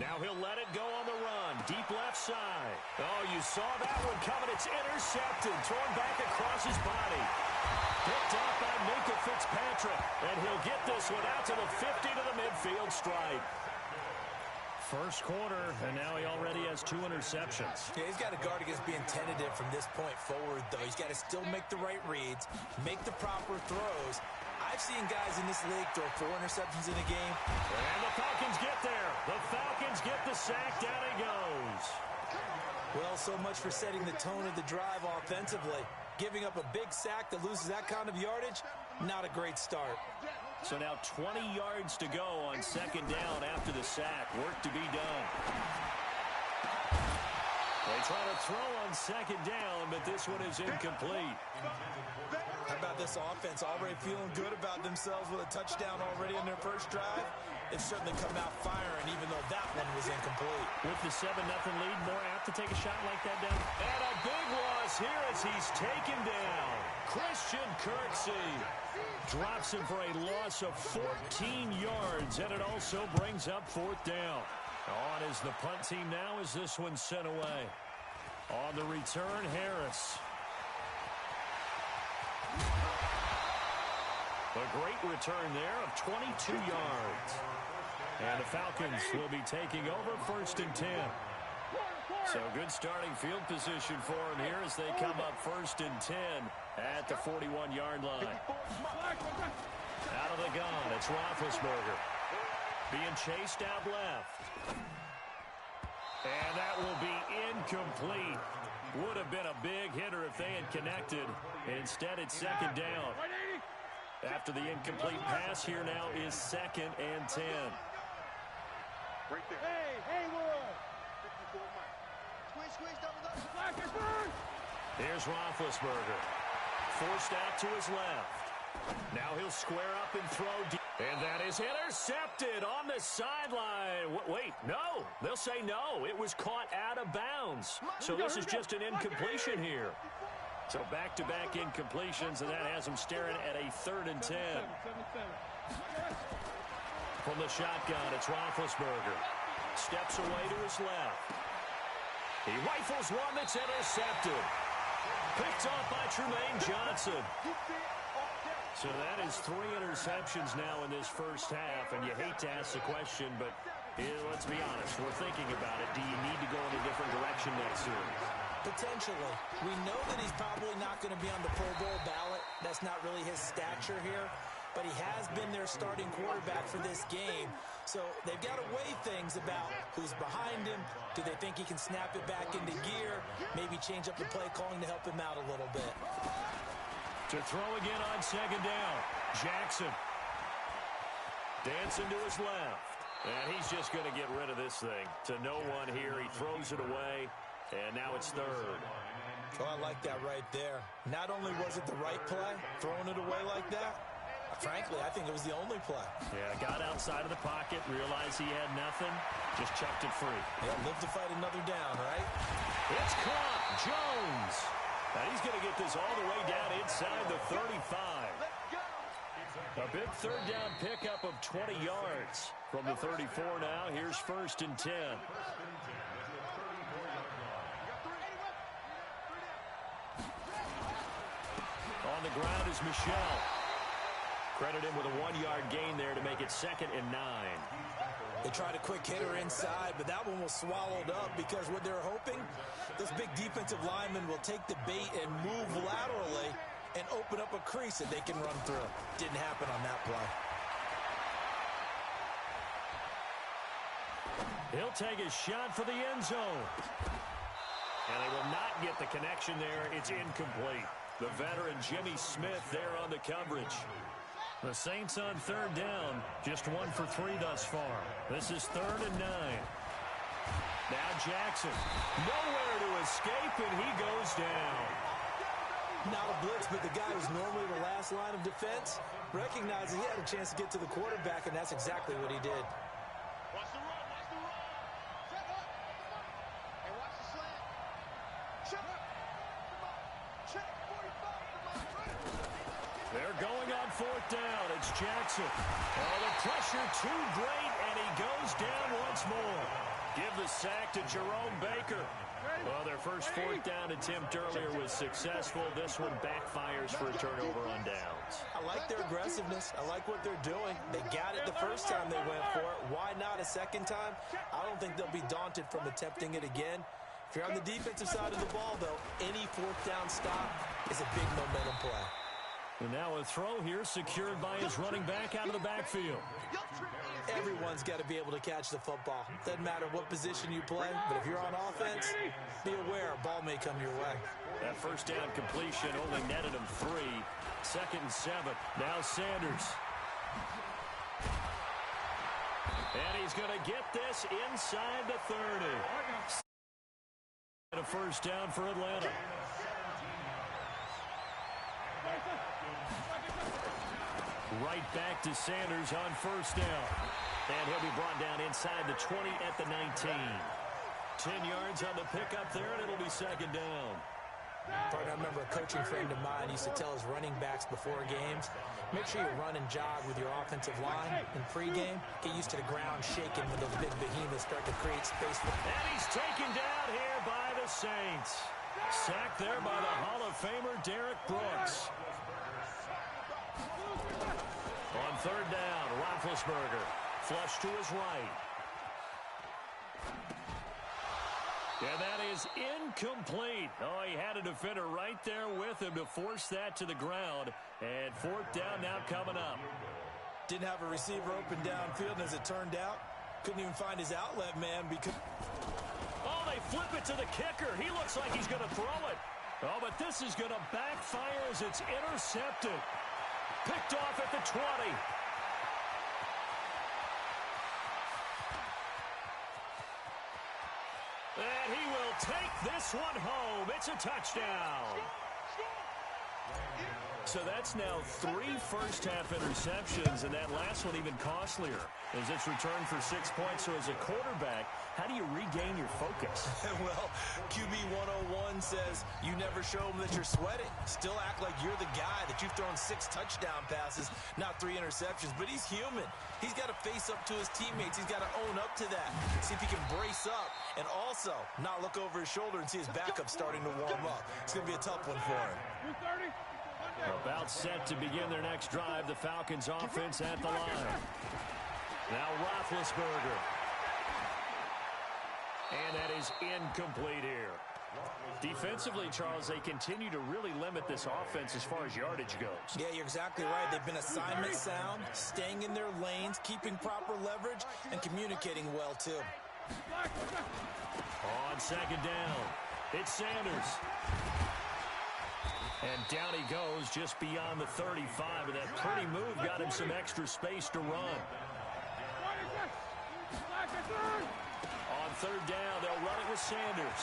Now he'll let it go on the run. Deep left side. Oh, you saw that one coming. It's intercepted. Thrown back across his body. Picked off by Minka Fitzpatrick. And he'll get this one out to the 50 to the midfield stripe. First quarter, and now he already has 2 interceptions. Yeah, he's got to guard against being tentative from this point forward, though. He's got to still make the right reads, make the proper throws. I've seen guys in this league throw 4 interceptions in a game. And the Falcons get there. The Falcons get the sack. Down he goes. Well, so much for setting the tone of the drive offensively. Giving up a big sack that loses that kind of yardage, not a great start. So now 20 yards to go on 2nd down after the sack. Work to be done. They try to throw on 2nd down, but this one is incomplete. How about this offense already feeling good about themselves with a touchdown already in their first drive? They've certainly come out firing, even though that one was incomplete. With the 7-0 lead, more apt to take a shot like that down. And a big loss here as he's taken down. Christian Kirksey drops him for a loss of 14 yards, and it also brings up 4th down. On is the punt team now as this one's sent away. On the return, Harris. A great return there of 22 yards. And the Falcons will be taking over 1st and 10. So good starting field position for them here as they come up 1st and 10 at the 41-yard line. Out of the gun, it's Roethlisberger. Being chased out left. And that will be incomplete. Would have been a big hitter if they had connected. Instead, it's 2nd down. After the incomplete pass, here now is 2nd and 10. Right there. Hey, Haywood! 54 Mike. Squeeze, double. Here's Roethlisberger. Forced out to his left. Now he'll square up and throw deep. And that is intercepted on the sideline. Wait, no. They'll say no. It was caught out of bounds. So this is just an incompletion here. So back-to-back incompletions, and that has him staring at a 3rd and 10. From the shotgun, it's Roethlisberger. Steps away to his left. He rifles one that's intercepted. Picked off by Trumaine Johnson. So that is 3 interceptions now in this first half, and you hate to ask the question, but let's be honest, we're thinking about it. Do you need to go in a different direction next series? Potentially. We know that he's probably not going to be on the Pro Bowl ballot. That's not really his stature here. But he has been their starting quarterback for this game. So they've got to weigh things about who's behind him. Do they think he can snap it back into gear? Maybe change up the play calling to help him out a little bit. To throw again on 2nd down. Jackson. Dancing to his left. And he's just going to get rid of this thing. To no one here. He throws it away. And now it's 3rd. Oh, I like that right there. Not only was it the right play, throwing it away like that, frankly, I think it was the only play. Yeah, got outside of the pocket, realized he had nothing, just chucked it free. Yeah, live to fight another down, right? It's caught. Jones. And he's going to get this all the way down inside the 35. A big 3rd down pickup of 20 yards. From the 34 now, here's 1st and 10. On the ground is Michelle. Credit him with a 1-yard gain there to make it 2nd and 9. They tried a quick hitter inside, but that one was swallowed up because what they're hoping, this big defensive lineman will take the bait and move laterally and open up a crease that they can run through. Didn't happen on that play. He'll take a shot for the end zone. And they will not get the connection there. It's incomplete. The veteran Jimmy Smith there on the coverage. The Saints on 3rd down, just 1 for 3 thus far. This is 3rd and 9. Now Jackson, nowhere to escape, and he goes down. Not a blitz, but the guy who's normally the last line of defense recognizes he had a chance to get to the quarterback, and that's exactly what he did. Watch the run, watch the run. Check up. Hey, watch the slant. Check. Come on. Check. 45. Come on. They're going on 4th down. It's Jackson. Oh, the pressure too great, and he goes down once more. Give the sack to Jerome Baker. Well, their first 4th down attempt earlier was successful. This one backfires for a turnover on downs. I like their aggressiveness. I like what they're doing. They got it the first time they went for it. Why not a second time? I don't think they'll be daunted from attempting it again. If you're on the defensive side of the ball, though, any 4th down stop is a big momentum play. And now a throw here secured by his running back out of the backfield. Everyone's got to be able to catch the football. Doesn't matter what position you play, but if you're on offense, be aware a ball may come your way. That first down completion only netted him 3. 2nd and 7. Now Sanders. And he's going to get this inside the 30. And a first down for Atlanta. Right back to Sanders on first down. And he'll be brought down inside the 20 at the 19. 10 yards on the pickup there, and it'll be 2nd down. I remember a coaching friend of mine used to tell his running backs before games, make sure you run and jog with your offensive line in pregame. Get used to the ground shaking when those big behemoths start to create space for. And he's taken down here by the Saints. Sacked there by the Hall of Famer Derek Brooks. On 3rd down, Roethlisberger flush to his right. And that is incomplete. Oh, he had a defender right there with him to force that to the ground. And 4th down now coming up. Didn't have a receiver open downfield, and as it turned out, couldn't even find his outlet man because. Oh, they flip it to the kicker. He looks like he's going to throw it. Oh, but this is going to backfire as it's intercepted. Picked off at the 20. And he will take this one home. It's a touchdown. So that's now 3 first-half interceptions, and that last one even costlier as it's returned for 6 points. So as a quarterback, how do you regain your focus? Well, QB 101 says you never show them that you're sweating. Still act like you're the guy, that you've thrown 6 touchdown passes, not 3 interceptions. But he's human. He's got to face up to his teammates. He's got to own up to that. See if he can brace up and also not look over his shoulder and see his backup starting to warm up. It's going to be a tough one for him. About set to begin their next drive, the Falcons offense at the line. Now Roethlisberger. And that is incomplete here. Defensively, Charles, they continue to really limit this offense as far as yardage goes. Yeah, you're exactly right. They've been assignment sound, staying in their lanes, keeping proper leverage, and communicating well, too. On 2nd down, it's Sanders. And down he goes just beyond the 35, and that pretty move got him some extra space to run. On 3rd down, they'll run it with Sanders.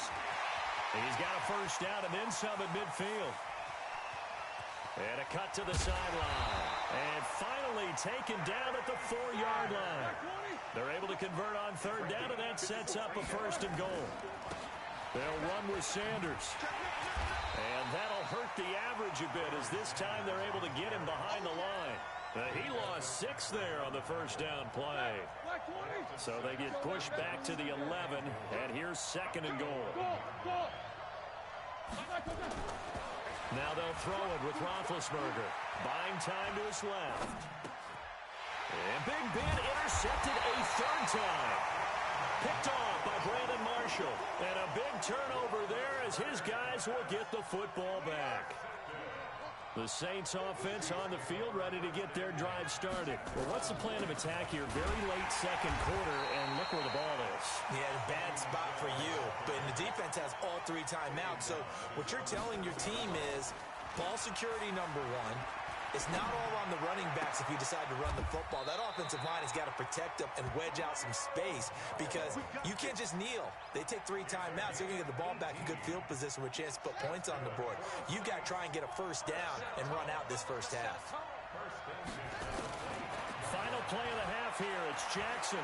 And he's got a first down and then some at midfield. And a cut to the sideline. And finally taken down at the 4-yard line. They're able to convert on 3rd down, and that sets up a 1st and goal. They'll run with Sanders. And that'll hurt the average a bit as this time they're able to get him behind the line. He lost 6 there on the first down play. So they get pushed back to the 11, and here's 2nd and goal. Now they'll throw it with Roethlisberger. Buying time to his left. And Big Ben intercepted a third time. Picked off by Brandon Marshall. And a big turnover there as his guys will get the football back. The Saints offense on the field ready to get their drive started. Well, what's the plan of attack here? Very late second quarter, and look where the ball is. Yeah, bad spot for you. But the defense has all 3 timeouts. So what you're telling your team is ball security number 1. It's not all on the running backs if you decide to run the football. That offensive line has got to protect them and wedge out some space because you can't just kneel. They take 3 timeouts. They're going to get the ball back in good field position with a chance to put points on the board. You've got to try and get a first down and run out this first half. Final play of the half here. It's Jackson.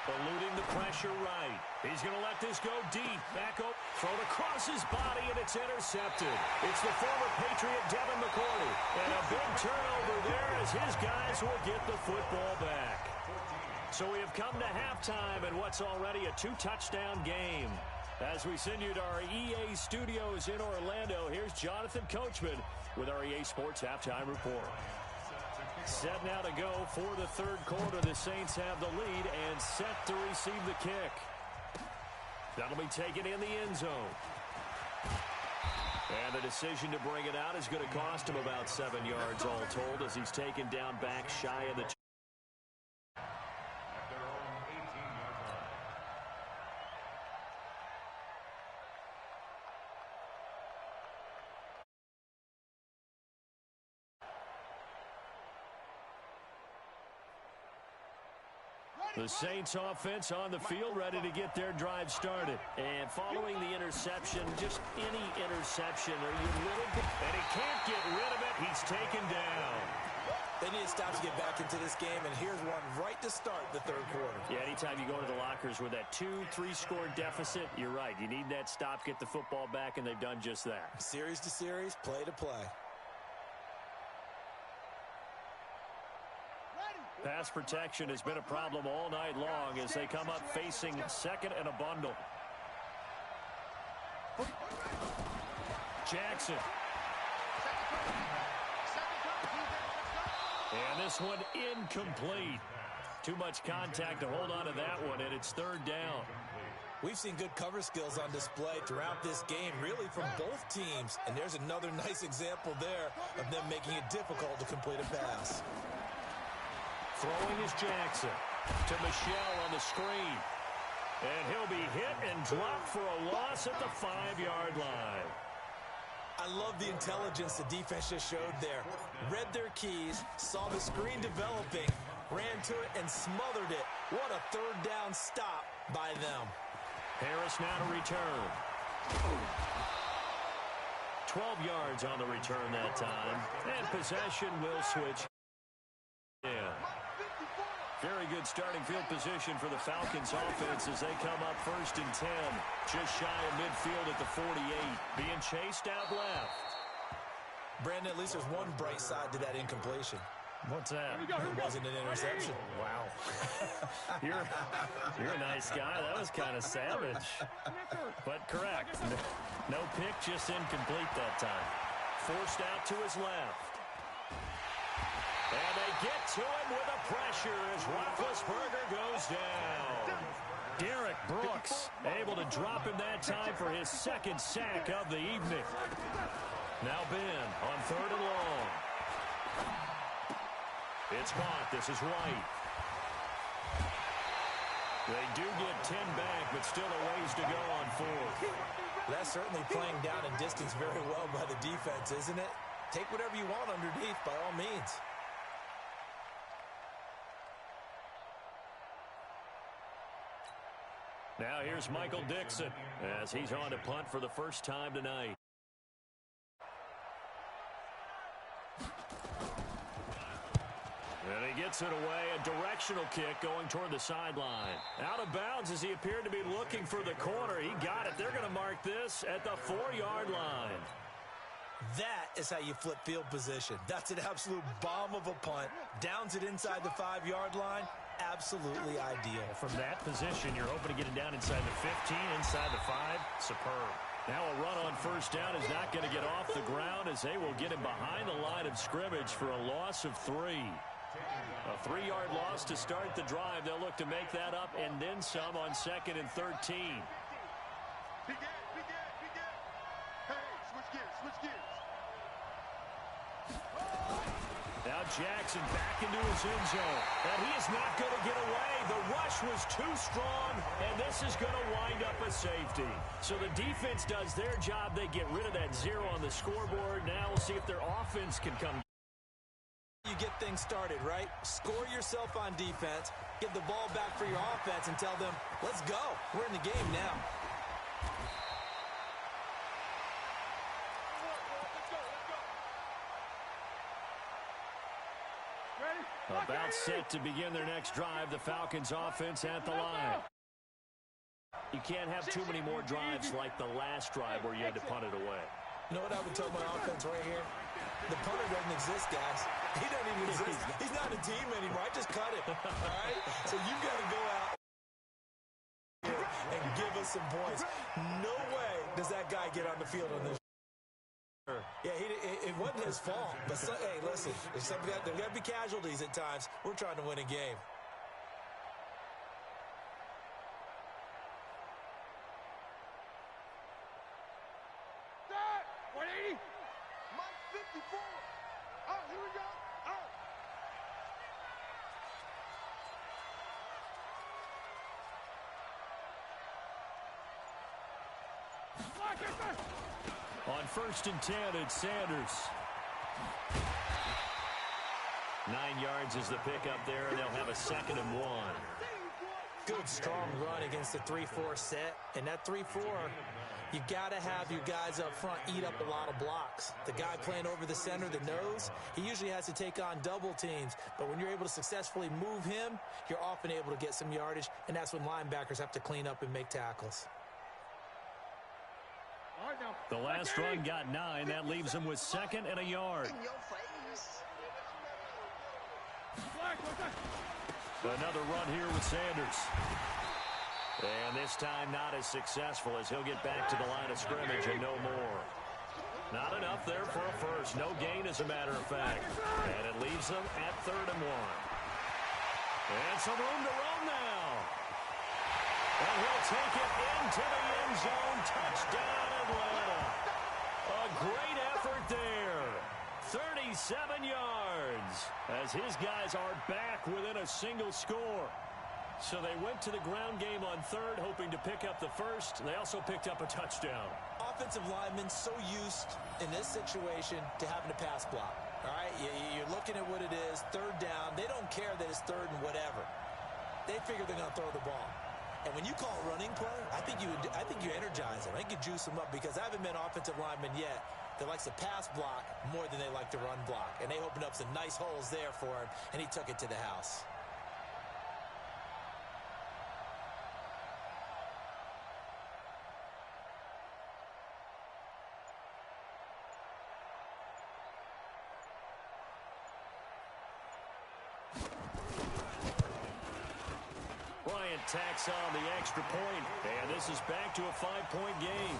Eluding the pressure right. He's going to let this go deep. Back up. Thrown across his body, and it's intercepted. It's the former Patriot Devin McCourty. And a big turnover there as his guys will get the football back. So we have come to halftime in what's already a 2-touchdown game. As we send you to our EA studios in Orlando, here's Jonathan Coachman with our EA Sports Halftime Report. Set now to go for the third quarter. The Saints have the lead and set to receive the kick. That'll be taken in the end zone. And the decision to bring it out is going to cost him about 7 yards all told as he's taken down back shy of the The Saints offense on the field ready to get their drive started. And following the interception, just any interception, are you a little bit... And he can't get rid of it. He's taken down. They need to stop to get back into this game, and here's one right to start the third quarter. Yeah, anytime you go to the lockers with that 2-3 score deficit, you're right. You need that stop, get the football back, and they've done just that. Series to series, play to play. Pass protection has been a problem all night long as they come up facing second and a bundle. Jackson. And this one incomplete. Too much contact to hold on to that one, and it's third down. We've seen good cover skills on display throughout this game, really from both teams. And there's another nice example there of them making it difficult to complete a pass. Throwing is Jackson to Michelle on the screen. And he'll be hit and dropped for a loss at the 5-yard line. I love the intelligence the defense just showed there. Read their keys, saw the screen developing, ran to it, and smothered it. What a third down stop by them. Harris now to return. 12 yards on the return that time. And possession will switch. Yeah. Very good starting field position for the Falcons offense as they come up first and 10. Just shy of midfield at the 48. Being chased out left. Brandon, at least there's one bright side to that incompletion. What's that? It wasn't an interception. Wow. You're a nice guy. That was kind of savage. But correct. No pick, just incomplete that time. Forced out to his left. And they get to him with a pressure as Roethlisberger goes down. Derek Brooks able to drop him that time for his second sack of the evening. Now Ben on third and long. It's caught. This is White. They do get 10 back, but still a ways to go on fourth. That's certainly playing down in distance very well by the defense, isn't it? Take whatever you want underneath by all means. Now here's Michael Dixon as he's on to punt for the first time tonight. And he gets it away, a directional kick going toward the sideline. Out of bounds as he appeared to be looking for the corner. He got it. They're going to mark this at the 4-yard line. That is how you flip field position. That's an absolute bomb of a punt. Downs it inside the 5-yard line. Absolutely ideal. From that position, you're hoping to get it down inside the 15, inside the 5. Superb. Now a run on first down is not going to get off the ground as they will get him behind the line of scrimmage for a loss of 3. A 3-yard loss to start the drive. They'll look to make that up and then some on 2nd and 13. Hey, switch gears. Now Jackson back into his end zone. And he is not going to get away. The rush was too strong, and this is going to wind up a safety. So the defense does their job. They get rid of that 0 on the scoreboard. Now we'll see if their offense can come. You get things started, right? Score yourself on defense, give the ball back for your offense, and tell them, let's go. We're in the game now. About set to begin their next drive, the Falcons offense at the line. You can't have too many more drives like the last drive where you had to punt it away. You know what I would tell my offense right here? The punter doesn't exist, guys. He doesn't even exist. He's not a team anymore. I just cut it. All right? So you've got to go out and give us some points. No way does that guy get on the field on this. Yeah, it wasn't his fault. But, hey, listen, there's got to be casualties at times. We're trying to win a game. Start! 180! Mike 54! Oh, here we go! Oh! On 1st and 10, it's Sanders. 9 yards is the pickup there, and they'll have a 2nd and 1. Good, strong run against the 3-4 set. And that 3-4, you got to have your guys up front eat up a lot of blocks. The guy playing over the center, the nose, he usually has to take on double teams. But when you're able to successfully move him, you're often able to get some yardage, and that's when linebackers have to clean up and make tackles. The last run got 9. That leaves them with 2nd and a yard. Another run here with Sanders. And this time not as successful as he'll get back to the line of scrimmage and no more. Not enough there for a first. No gain, as a matter of fact. And it leaves them at 3rd and 1. And some room to run now. And he'll take it into the end zone. Touchdown, Atlanta. A great effort there. 37 yards as his guys are back within a single score. So they went to the ground game on 3rd, hoping to pick up the first. They also picked up a touchdown. Offensive linemen so used in this situation to having to pass block. All right, you're looking at what it is, 3rd down. They don't care that it's 3rd and whatever. They figure they're going to throw the ball. And when you call a running play, I think you energize them. I think you juice them up, because I haven't been offensive lineman yet that likes to pass block more than they like to run block. And they opened up some nice holes there for him, and he took it to the house. Bryant tacks on the extra point, and this is back to a 5-point game.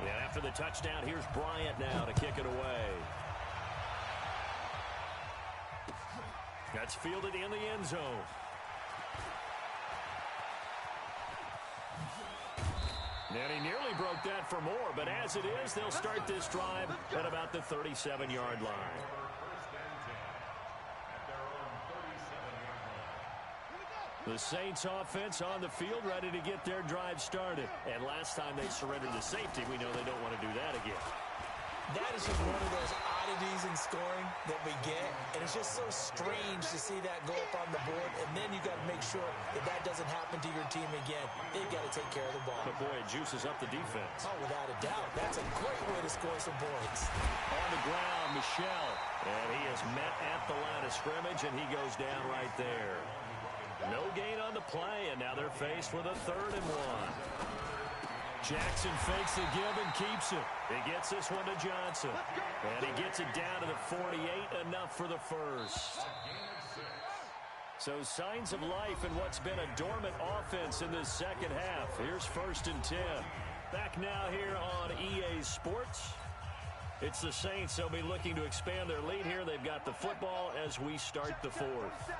And after the touchdown, here's Bryant now to kick it away. That's fielded in the end zone. And he nearly broke that for more, but as it is, they'll start this drive at about the 37-yard line. The Saints offense on the field, ready to get their drive started. And last time they surrendered to safety, we know they don't want to do that again. That is just one of those oddities in scoring that we get, and it's just so strange to see that go up on the board, and then you got to make sure that that doesn't happen to your team again. They've got to take care of the ball. But boy, it juices up the defense. Oh, without a doubt. That's a great way to score some points. On the ground, Michel, and he is met at the line of scrimmage, and he goes down right there. No gain on the play, and now they're faced with a 3rd and 1. Jackson fakes the give and keeps it. He gets this one to Johnson. And he gets it down to the 48, enough for the first. So signs of life in what's been a dormant offense in this second half. Here's 1st and 10. Back now here on EA Sports. It's the Saints. They'll be looking to expand their lead here. They've got the football as we start the fourth.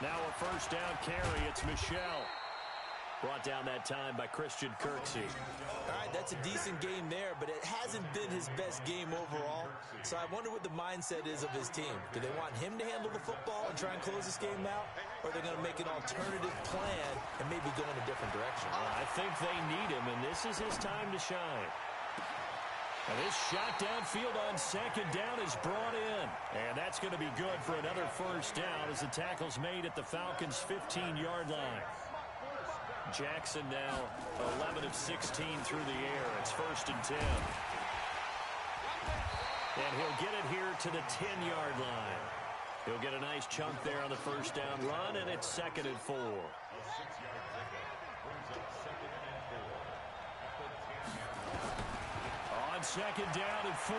Now a first down carry. It's Michelle. Brought down that time by Christian Kirksey. All right, that's a decent game there, but it hasn't been his best game overall. So I wonder what the mindset is of his team. Do they want him to handle the football and try and close this game out? Or are they going to make an alternative plan and maybe go in a different direction? I think they need him, and this is his time to shine. And this shot downfield on second down is brought in. And that's going to be good for another first down as the tackle's made at the Falcons' 15-yard line. Jackson now 11 of 16 through the air. It's 1st and 10. And he'll get it here to the 10-yard line. He'll get a nice chunk there on the first down run, and it's 2nd and 4. On 2nd down and 4.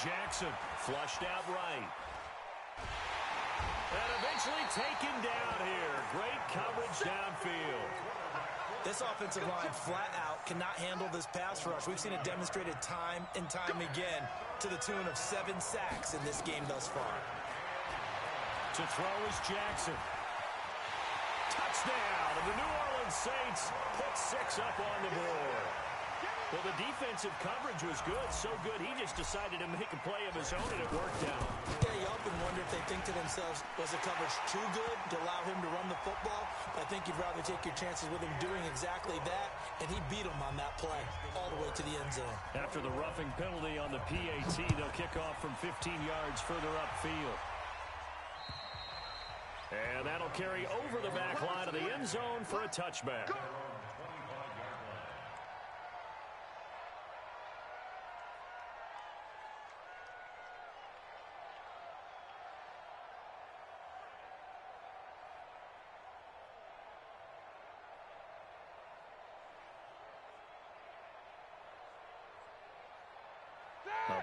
Jackson flushed out right. And eventually taken down here. Great coverage downfield. This offensive line flat out cannot handle this pass rush. We've seen it demonstrated time and time again to the tune of 7 sacks in this game thus far. To throw is Jackson. Touchdown. And the New Orleans Saints put 6 up on the board. Well, the defensive coverage was good, so good he just decided to make a play of his own, and it worked out. Yeah, you often wonder if they think to themselves, was the coverage too good to allow him to run the football? I think you'd rather take your chances with him doing exactly that, and he beat him on that play all the way to the end zone. After the roughing penalty on the PAT, they'll kick off from 15 yards further upfield. And that'll carry over the back line of the end zone for a touchback.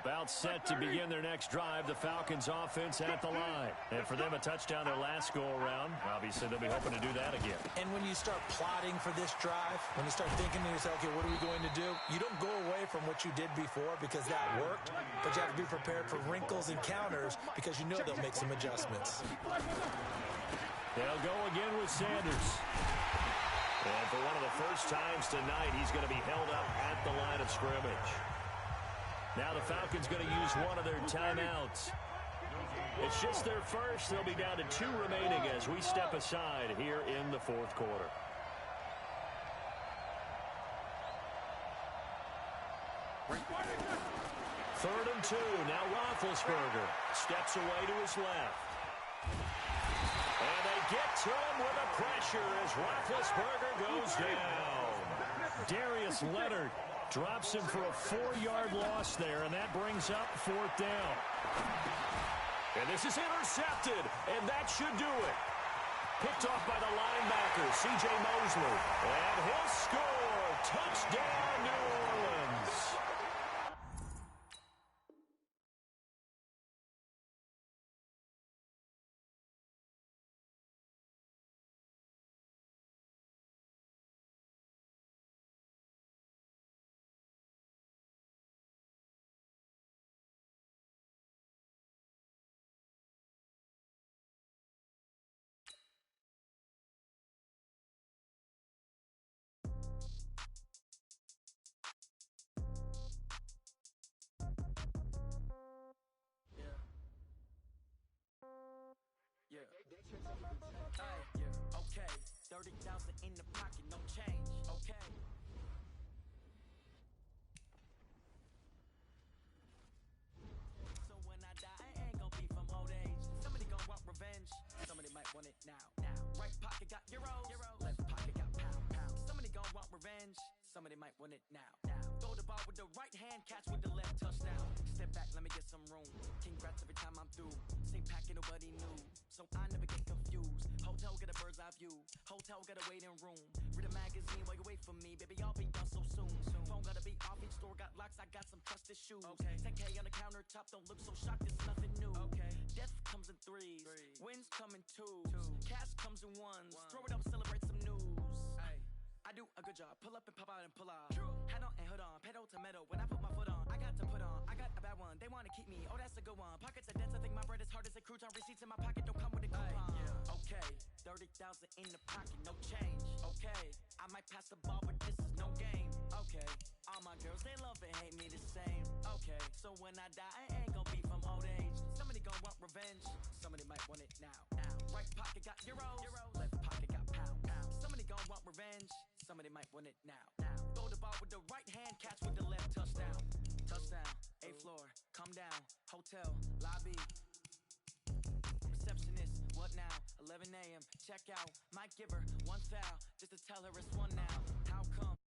About set to begin their next drive. The Falcons offense at the line. And for them, a touchdown their last go-around. Obviously, they'll be hoping to do that again. And when you start plotting for this drive, when you start thinking to yourself, okay, what are we going to do? You don't go away from what you did before because that worked, but you have to be prepared for wrinkles and counters because you know they'll make some adjustments. They'll go again with Sanders. And for one of the first times tonight, he's going to be held up at the line of scrimmage. Now the Falcons going to use one of their timeouts. It's just their first. They'll be down to 2 remaining as we step aside here in the fourth quarter. Third and 2. Now Roethlisberger steps away to his left. And they get to him with a pressure as Roethlisberger goes down. Darius Leonard drops him for a 4-yard loss there, and that brings up 4th down. And this is intercepted, and that should do it. Picked off by the linebacker, C.J. Mosley. And he'll score. Touchdown, New Orleans. Okay, 30,000 in the pocket, no change. Okay. So when I die, I ain't gonna be from old age. Somebody gonna want revenge. Somebody might want it now. Right pocket got euros. Left pocket got pound. Somebody gonna want revenge. Somebody might want it now. Throw the ball with the right hand, catch with the left, touchdown. Step back, let me get some room. Congrats every time I'm through. Same packet, nobody knew, so I never get confused. Hotel get a bird's eye view. Hotel get a waiting room. Read a magazine while you wait for me, baby. I'll be done so soon. Phone gotta be off. Each store got locks. I got some trusted shoes. 10K on the countertop. Don't look so shocked. It's nothing new. Death comes in threes. Wins come in twos. Cash comes in ones. Throw it up, celebrate some news. I do a good job. Pull up and pop out and pull off. Hat on and hood on. Pedal to metal. When I put my foot on, I got to put on. I got a bad one. They wanna keep me. Oh, that's a good one. Pockets are dense. I think my bread is hard as a crouton. Receipts in my pocket don't come with a coupon. Okay, 30,000 in the pocket, no change. Okay, I might pass the ball, but this is no game. Okay, all my girls they love and hate me the same. Okay, so when I die, I ain't gonna be from old age. Somebody gon' want revenge. Somebody might want it now. Right pocket got euros. Left pocket got pounds. Somebody gon' want revenge. Somebody might want it now. Throw the ball with the right hand, catch with the left, touchdown. Touchdown, 8th floor, come down, hotel, lobby. Receptionist, what now? 11 a.m., check out. Might give her one foul, just to tell her it's one now. How come?